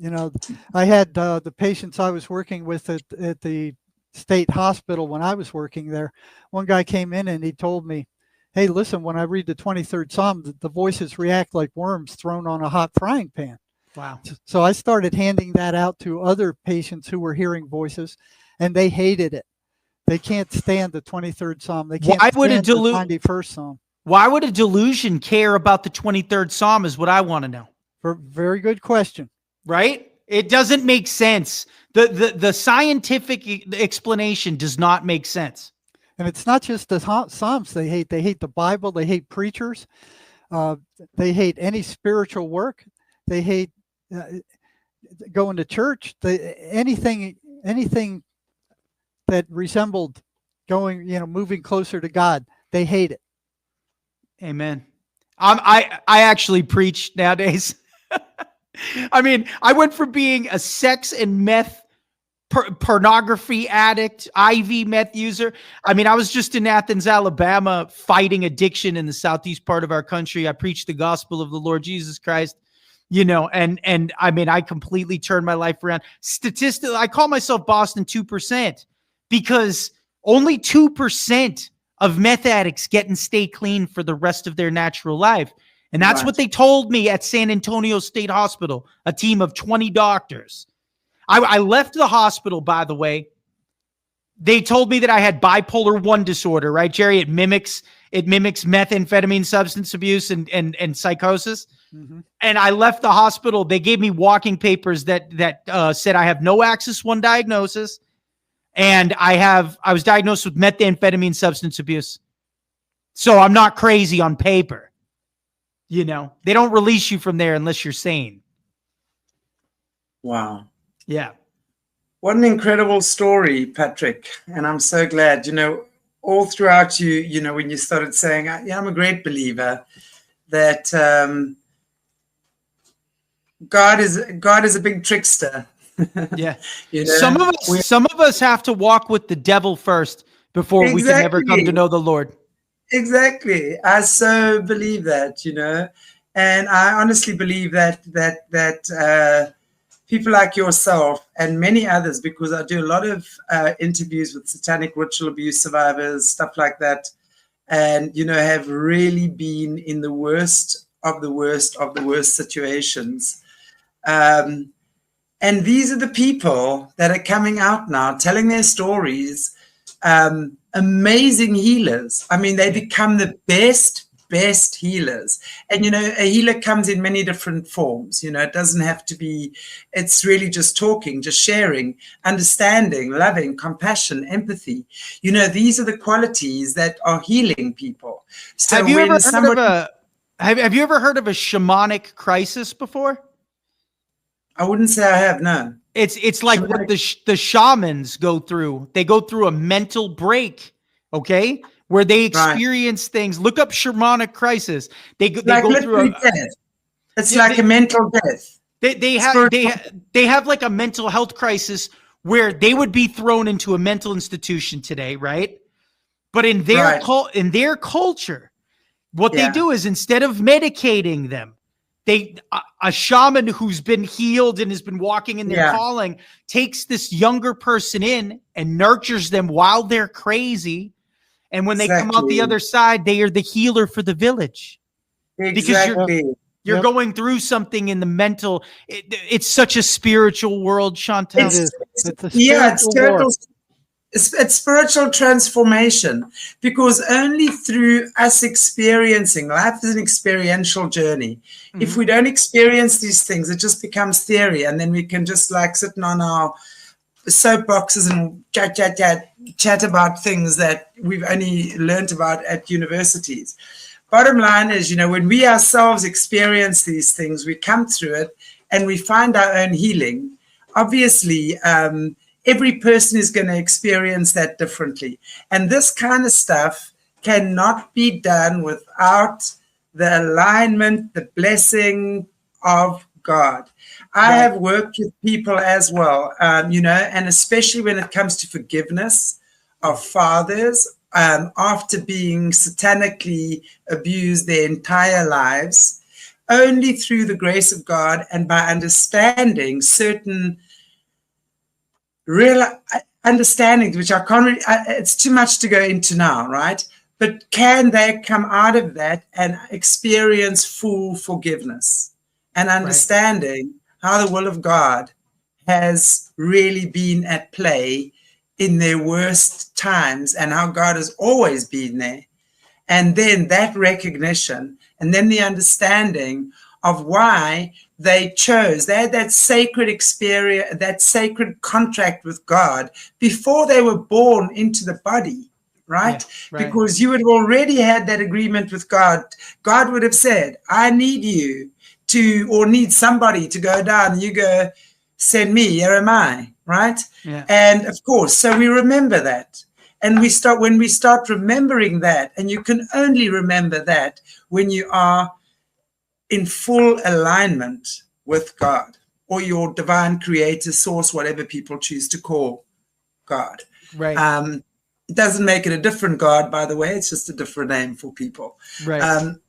You know, I had the patients I was working with at the state hospital when I was working there. One guy came in and he told me, hey, listen, when I read the 23rd Psalm, the voices react like worms thrown on a hot frying pan. Wow. So I started handing that out to other patients who were hearing voices, and they hated it. They can't stand the 23rd Psalm. They can't stand the 91st Psalm. Why would a delusion care about the 23rd Psalm is what I want to know. Very good question. Right? It doesn't make sense. The scientific explanation does not make sense. And it's not just the Psalms they hate. They hate the Bible. They hate preachers. They hate any spiritual work. They hate going to church. Anything that resembled going, moving closer to God, they hate it. Amen. I actually preach nowadays. I mean, I went from being a sex and meth pornography addict, IV meth user. I mean, I was just in Athens, Alabama, fighting addiction in the southeast part of our country. I preached the gospel of the Lord Jesus Christ, and I mean, I completely turned my life around. Statistically, I call myself Boston 2% because only 2% of meth addicts get and stay clean for the rest of their natural life. And that's what they told me at San Antonio State Hospital, a team of 20 doctors. I left the hospital, by the way. They told me that I had bipolar 1 disorder, right, Jerry? It mimics methamphetamine substance abuse and psychosis. Mm-hmm. And I left the hospital. They gave me walking papers that said I have no Axis 1 diagnosis. And I was diagnosed with methamphetamine substance abuse. So I'm not crazy on paper. They don't release you from there unless you're sane. Wow. Yeah. What an incredible story, Patrick. And I'm so glad, all throughout you, when you started saying, I'm a great believer that God is a big trickster. Yeah. You know? Some of us have to walk with the devil first before we can ever come to know the Lord. Exactly. I so believe that, you know, and I honestly believe that people like yourself and many others, because I do a lot of interviews with satanic ritual abuse survivors, stuff like that, and, you know, have really been in the worst of the worst of the worst situations. And these are the people that are coming out now, telling their stories, amazing healers. I mean, they become the best healers. And, you know, a healer comes in many different forms. You know, it doesn't have to be, it's really just talking, just sharing, understanding, loving, compassion, empathy. You know, these are the qualities that are healing people. So have you ever heard of a shamanic crisis before? I wouldn't say I have, no. It's like what the shamans go through. They go through a mental break, okay, where they experience things. Look up shamanic crisis. They go through death. It's like a mental death. They have like a mental health crisis where they would be thrown into a mental institution today, right? But in their culture, what they do is, instead of medicating them, a shaman who's been healed and has been walking in their calling takes this younger person in and nurtures them while they're crazy. And when they come out the other side, they are the healer for the village. Exactly. Because you're going through something in the mental. It's such a spiritual world, Chantal. It's spiritual transformation, because only through us experiencing, life is an experiential journey. Mm-hmm. If we don't experience these things, it just becomes theory, and then we can just like sitting on our soapboxes and chat about things that we've only learned about at universities. Bottom line is, you know, when we ourselves experience these things, we come through it and we find our own healing. Obviously, every person is going to experience that differently. And this kind of stuff cannot be done without the alignment, the blessing of God. I have worked with people as well, you know, and especially when it comes to forgiveness of fathers, after being satanically abused their entire lives, only through the grace of God and by understanding certain real understandings, which I can't really, it's too much to go into now, right? But can they come out of that and experience full forgiveness and understanding how the will of God has really been at play in their worst times and how God has always been there? And then that recognition, and then the understanding of why they chose, they had that sacred experience, that sacred contract with God before they were born into the body, right? Because you would have already had that agreement with God. God would have said, I need you to, or need somebody to go down, and you go, send me, here am I, right? And of course, so we remember that. And when we start remembering that, and you can only remember that when you are in full alignment with God or your divine creator, source, whatever people choose to call God. It doesn't make it a different God, by the way. It's just a different name for people. And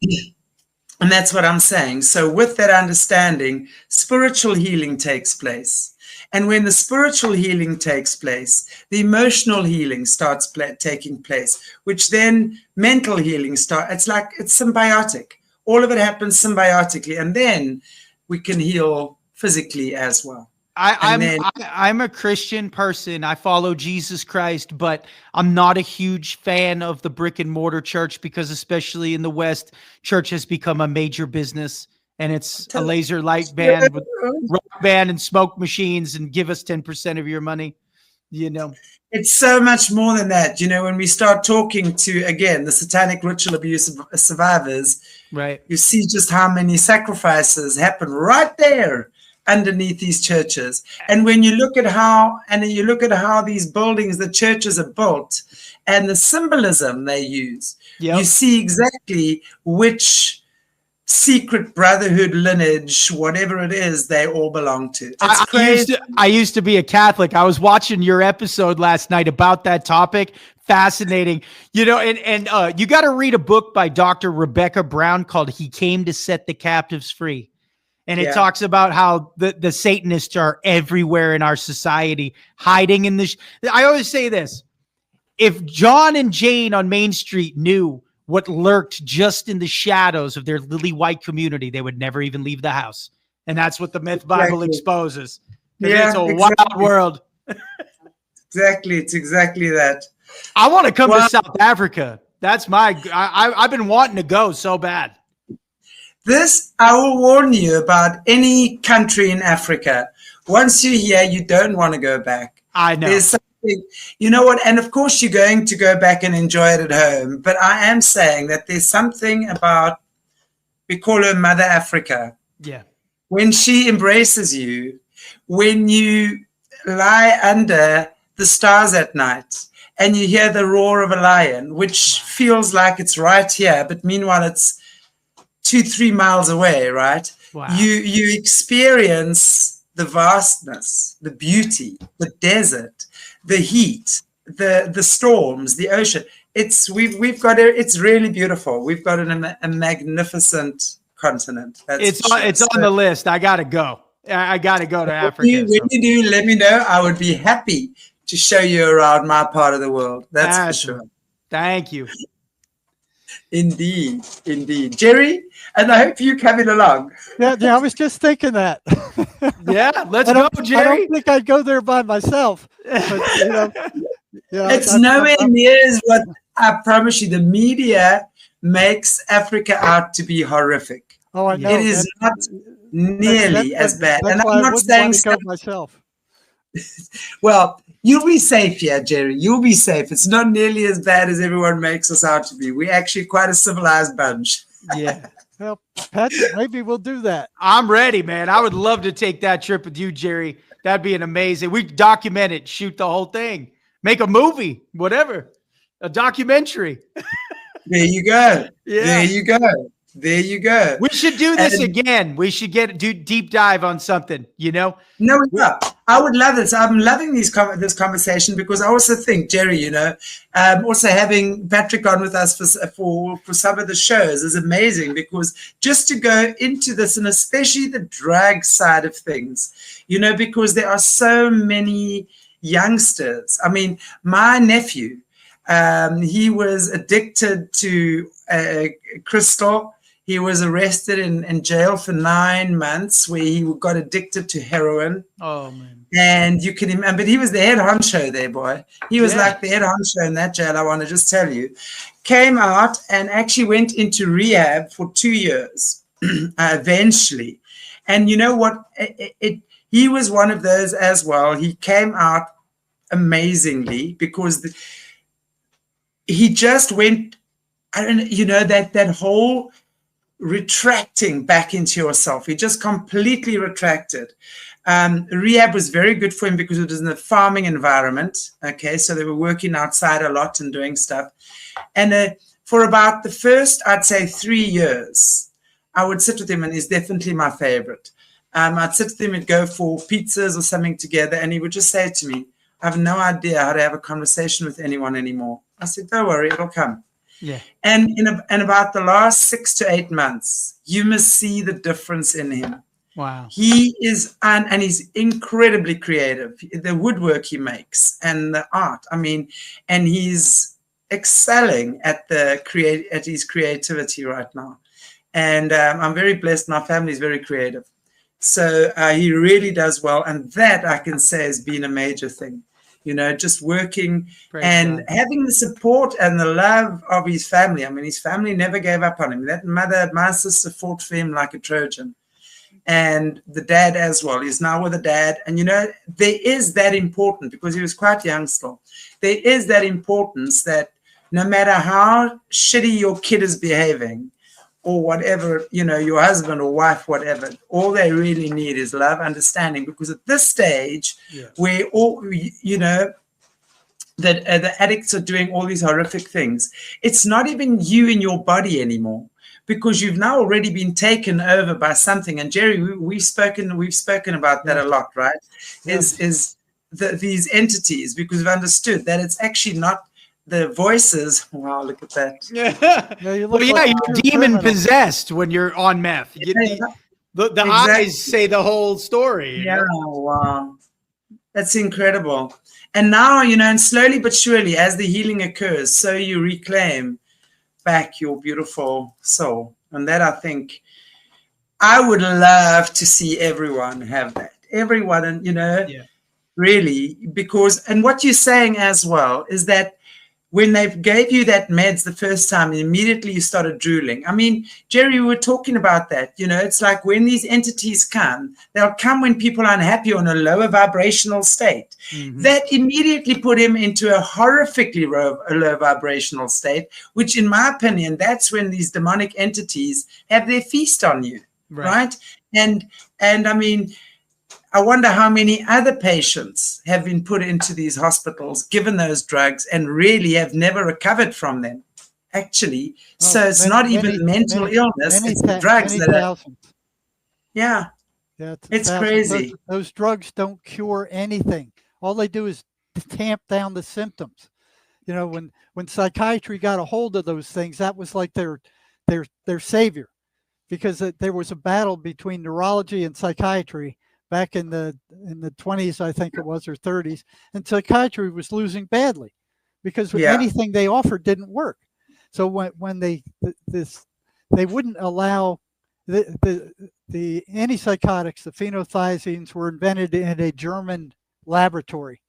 that's what I'm saying. So with that understanding, spiritual healing takes place. And when the spiritual healing takes place, the emotional healing starts taking place, which then mental healing starts. It's symbiotic. All of it happens symbiotically, and then we can heal physically as well. I'm a Christian person. I follow Jesus Christ, but I'm not a huge fan of the brick and mortar church, because especially in the West, church has become a major business, and it's a laser light band with rock band and smoke machines, and give us 10% of your money. You know, it's so much more than that. You know, when we start talking to, again, the satanic ritual abuse survivors, you see just how many sacrifices happen right there underneath these churches. And when you look at how these buildings, the churches are built, and the symbolism they use, you see exactly which secret brotherhood lineage, whatever it is, they all belong to. It's crazy. I used to be a Catholic. I was watching your episode last night about that topic. Fascinating. You know, and you got to read a book by Dr. Rebecca Brown called He Came to Set the Captives Free. And it talks about how the Satanists are everywhere in our society, hiding in the... I always say this. If John and Jane on Main Street knew what lurked just in the shadows of their lily white community, they would never even leave the house. And that's what the Myth Bible exposes. It's a wild world. Exactly. It's exactly that. I want to come to South Africa. That's I've been wanting to go so bad. This, I will warn you about any country in Africa. Once you're here, you don't want to go back. I know. There's something, you know what? And of course, you're going to go back and enjoy it at home. But I am saying that there's something about, we call her Mother Africa. Yeah. When she embraces you, when you lie under the stars at night and you hear the roar of a lion, which feels like it's right here, but meanwhile it's 2-3 miles away, right? Wow. You experience the vastness, the beauty, the desert, the heat, the storms, the ocean. We've got it's really beautiful. We've got a magnificent continent. It's on the list. I gotta go. I gotta go to Africa. When you do, let me know. I would be happy to show you around my part of the world. That's for sure. Thank you. Indeed. Jerry, and I hope you're coming along. Yeah, I was just thinking that. Yeah, let's go, Jerry. I don't think I'd go there by myself. But, it's nowhere near as what I promise you. The media makes Africa out to be horrific. Oh, I know. It is not nearly as bad. And I'm not saying go myself. Well, you'll be safe here, Jerry. You'll be safe. It's not nearly as bad as everyone makes us out to be. We're actually quite a civilized bunch. Yeah. Well, Patrick, maybe we'll do that. I'm ready, man. I would love to take that trip with you, Jerry. That'd be an amazing. We document it, shoot the whole thing, make a movie, whatever, a documentary. There you go. Yeah. There you go. There you go. We should do this again. We should do deep dive on something, you know? No, I would love this. I'm loving this conversation because I also think, Jerry, you know, also having Patrick on with us for some of the shows is amazing because just to go into this, and especially the drug side of things, you know, because there are so many youngsters. I mean, my nephew, he was addicted to crystal. He was arrested in jail for 9 months where he got addicted to heroin. Oh, man. And you can imagine, but he was the head honcho there, boy. He was like the head honcho in that jail, I want to just tell you. Came out and actually went into rehab for 2 years eventually. And you know what? He was one of those as well. He came out amazingly because he just went, I don't know, you know, that whole retracting back into yourself. He just completely retracted. Rehab was very good for him because it was in a farming environment. Okay, so they were working outside a lot and doing stuff. And for about the first, I'd say 3 years, I would sit with him, and he's definitely my favorite. I'd sit with him and go for pizzas or something together, and he would just say to me, I have no idea how to have a conversation with anyone anymore. I said, don't worry, it'll come. Yeah. And in about the last 6 to 8 months, you must see the difference in him. Wow. He is, and he's incredibly creative. The woodwork he makes and the art. I mean, and he's excelling at his creativity right now. And I'm very blessed. My family is very creative. So he really does well. And that I can say has been a major thing. You know, just working and having the support and the love of his family. I mean, his family never gave up on him. That mother, my sister, fought for him like a Trojan. And the dad as well. He's now with the dad. And, you know, there is that important because he was quite young still. There is that importance that no matter how shitty your kid is behaving or whatever, you know, your husband or wife, whatever, all they really need is love, understanding. Because at this stage, where all, you know, that the addicts are doing all these horrific things, it's not even you in your body anymore. because you've now already been taken over by something. And Jerry, we've spoken about that a lot, right? Is these entities, because we've understood that it's actually not the voices. Wow, look at that. You're demon possessed when you're on meth. The exactly. Eyes say the whole story. Yeah, wow. That's incredible. And now, and slowly but surely, as the healing occurs, so you reclaim back your beautiful soul. And that, I think, I would love to see everyone have that. Everyone, and, really, because, and what you're saying as well is that when they gave you that meds the first time, immediately you started drooling. I mean, Jerry, we were talking about that. It's like when these entities come, they'll come when people are unhappy or in a lower vibrational state. Mm-hmm. That immediately put him into a horrifically low vibrational state, which in my opinion, that's when these demonic entities have their feast on you, right? And I mean, I wonder how many other patients have been put into these hospitals, given those drugs, and really have never recovered from them, actually. So it's not even mental illness, it's the drugs that are... Yeah, it's crazy. Those drugs don't cure anything. All they do is tamp down the symptoms. When psychiatry got a hold of those things, that was like their savior, because there was a battle between neurology and psychiatry back in the 20s, I think it was, or 30s, and psychiatry was losing badly because anything they offered didn't work. So when they wouldn't allow the antipsychotics, the phenothiazines, were invented in a German laboratory,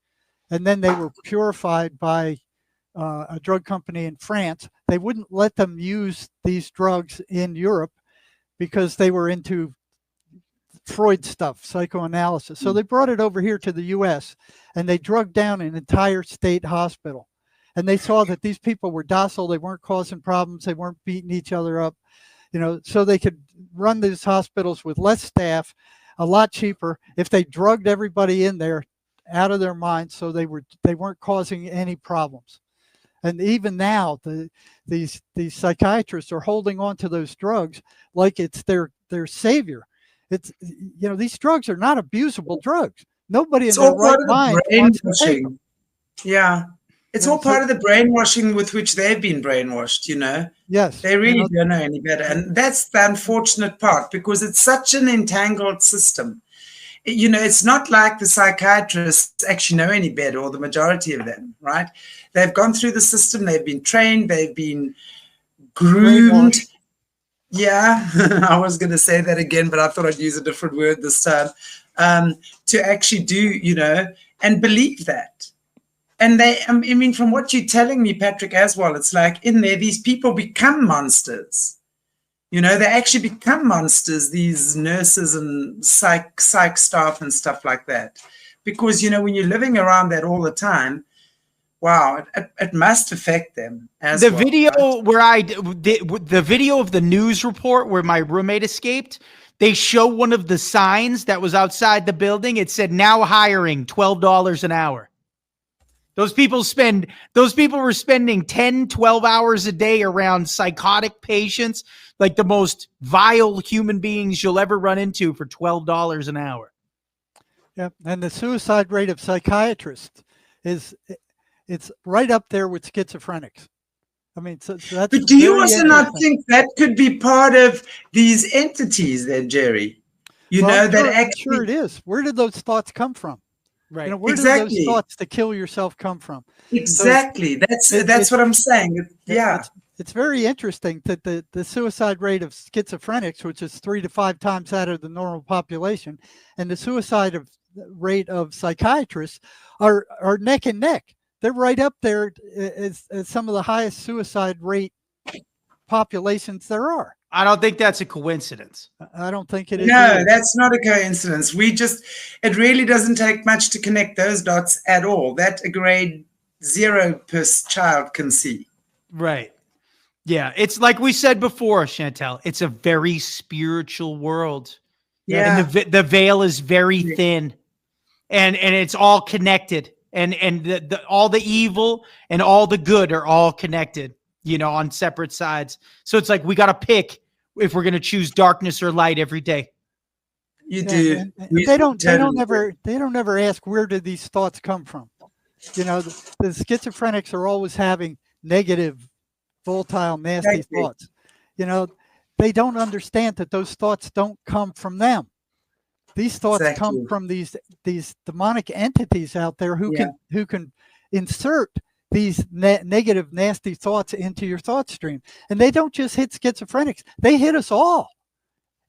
and then they were purified by a drug company in France. They wouldn't let them use these drugs in Europe because they were into Freud stuff, psychoanalysis. So they brought it over here to the US, and they drugged down an entire state hospital. And they saw that these people were docile. They weren't causing problems. They weren't beating each other up, so they could run these hospitals with less staff, a lot cheaper, if they drugged everybody in there out of their minds, so they weren't causing any problems. And even now, these psychiatrists are holding on to those drugs like it's their savior. It's, these drugs are not abusable drugs. Nobody in their right mind wants to take them. Yeah. It's all part of the brainwashing with which they've been brainwashed, Yes. They really don't know any better. And that's the unfortunate part, because it's such an entangled system. It's not like the psychiatrists actually know any better, or the majority of them, right? They've gone through the system. They've been trained. They've been groomed. Yeah, I was going to say that again, but I thought I'd use a different word this time, to actually do, and believe that. And I mean, from what you're telling me, Patrick, as well, it's like in there, these people become monsters. They actually become monsters, these nurses and psych staff and stuff like that. Because, when you're living around that all the time, wow, it must affect them as well. The video of the news report where my roommate escaped, they show one of the signs that was outside the building. It said, "Now hiring, $12 an hour." Those people were spending 10, 12 hours a day around psychotic patients, like the most vile human beings you'll ever run into, for $12 an hour. Yeah, and the suicide rate of psychiatrists it's right up there with schizophrenics. I mean, so that's. But do you also not think that could be part of these entities then, Jerry? Sure it is. Where did those thoughts come from? Right. Where did those thoughts to kill yourself come from? Exactly. So that's what I'm saying. Yeah. It's very interesting that the suicide rate of schizophrenics, which is 3 to 5 times that of the normal population, and the suicide rate of psychiatrists are neck and neck. They're right up there as some of the highest suicide rate populations there are. I don't think that's a coincidence. I don't think it is. No, either. That's not a coincidence. It really doesn't take much to connect those dots at all. That a grade 0 child can see. Right. Yeah. It's like we said before, Chantel, it's a very spiritual world. Yeah. And the veil is very thin, and it's all connected. And all the evil and all the good are all connected, on separate sides. So it's like we got to pick if we're going to choose darkness or light every day. You do. And they don't ever ask, where did these thoughts come from? You know, the schizophrenics are always having negative, volatile, nasty thoughts. You know, they don't understand that those thoughts don't come from them. These thoughts come from these demonic entities out there who can insert these negative, nasty thoughts into your thought stream. And they don't just hit schizophrenics; they hit us all.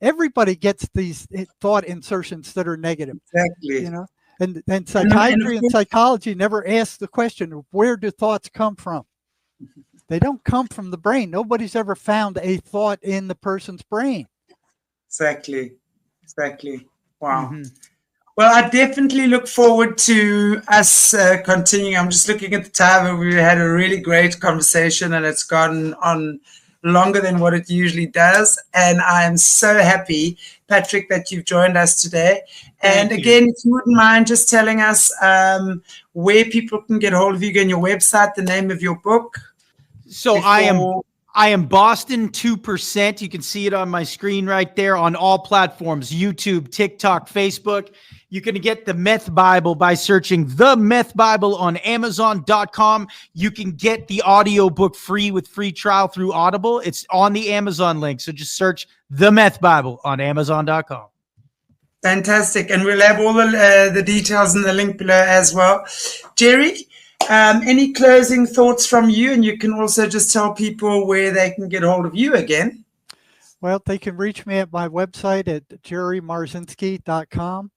Everybody gets these thought insertions that are negative. Exactly. You know, and psychiatry and psychology never ask the question of where do thoughts come from. They don't come from the brain. Nobody's ever found a thought in the person's brain. Exactly. Wow. Well, I definitely look forward to us continuing. I'm just looking at the time, and we had a really great conversation, and it's gone on longer than what it usually does. And I'm so happy, Patrick, that you've joined us today. And again, if you wouldn't mind just telling us where people can get hold of you, again, your website, the name of your book. So I am Boston 2%. You can see it on my screen right there on all platforms, YouTube, TikTok, Facebook. You can get the Meth Bible by searching the Meth Bible on Amazon.com. You can get the audiobook free with free trial through Audible. It's on the Amazon link. So just search the Meth Bible on Amazon.com. Fantastic. And we'll have all the details in the link below as well. Jerry, any closing thoughts from you? And you can also just tell people where they can get hold of you again. Well, they can reach me at my website at jerrymarzinsky.com.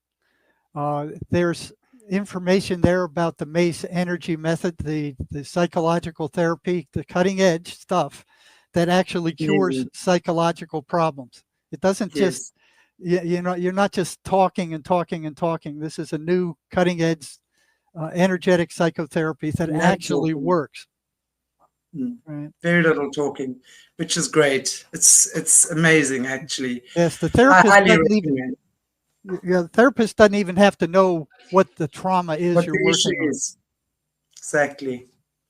There's information there about the MACE energy method, the psychological therapy, the cutting edge stuff that actually cures psychological problems. It doesn't just, you know, you're not just talking and talking and talking. This is a new cutting edge energetic psychotherapy that actually works. Right. Very little talking, which is great. It's amazing, actually. Yes, the therapist the therapist doesn't even have to know what the trauma is you're working on. Exactly.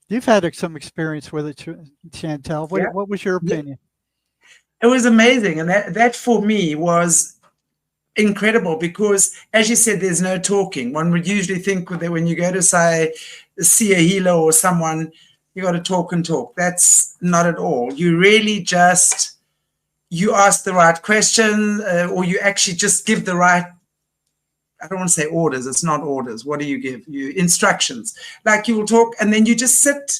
You've had some experience with it, Chantel. What was your opinion? It was amazing, and that for me was incredible because, as you said, there's no talking. One would usually think that when you go to see a healer or someone, you got to talk and talk. That's not at all. You really just you ask the right question, or you actually just give the right. I don't want to say orders. It's not orders. What do you give? You instructions. Like you will talk, and then you just sit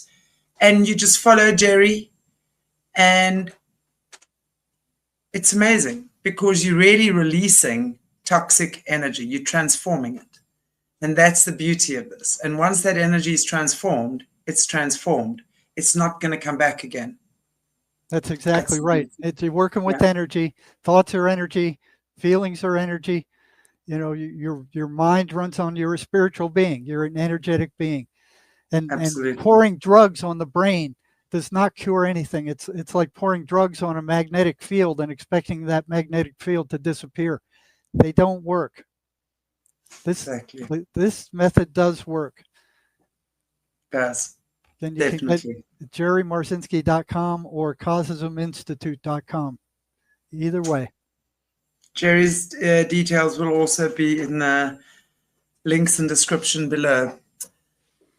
and you just follow Jerry, and it's amazing because you're really releasing toxic energy. You're transforming it, and that's the beauty of this. And once that energy is transformed, it's transformed. It's not going to come back again. That's exactly right. You're working with energy. Thoughts are energy. Feelings are energy. You know, your mind runs on you're a spiritual being. You're an energetic being. And pouring drugs on the brain does not cure anything. It's like pouring drugs on a magnetic field and expecting that magnetic field to disappear. They don't work. This method does work. Yes. Then you can get JerryMarzinsky.com or CausismInstitute.com. Either way. Jerry's details will also be in the links and description below.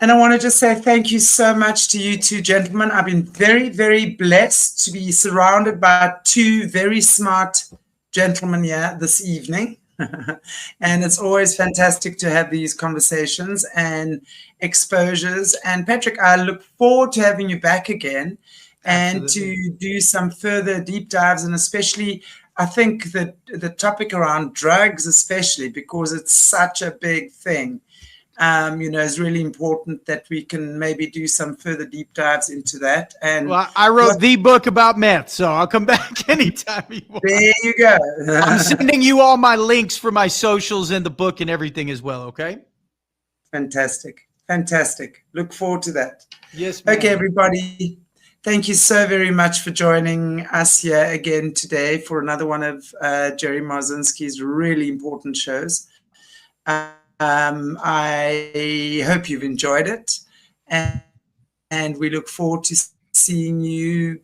And I want to just say thank you so much to you two gentlemen. I've been very, very blessed to be surrounded by two very smart gentlemen here this evening. And it's always fantastic to have these conversations and exposures. And Patrick, I look forward to having you back again and to do some further deep dives, and especially I think that the topic around drugs, especially because it's such a big thing, you know, is really important that we can maybe do some further deep dives into that. And well, I wrote the book about meth, so I'll come back anytime you want. There you go. I'm sending you all my links for my socials and the book and everything as well, okay? Fantastic. Fantastic. Look forward to that. Yes, ma'am. Okay, everybody. Thank you so very much for joining us here again today for another one of Jerry Marzinsky's really important shows. I hope you've enjoyed it, and we look forward to seeing you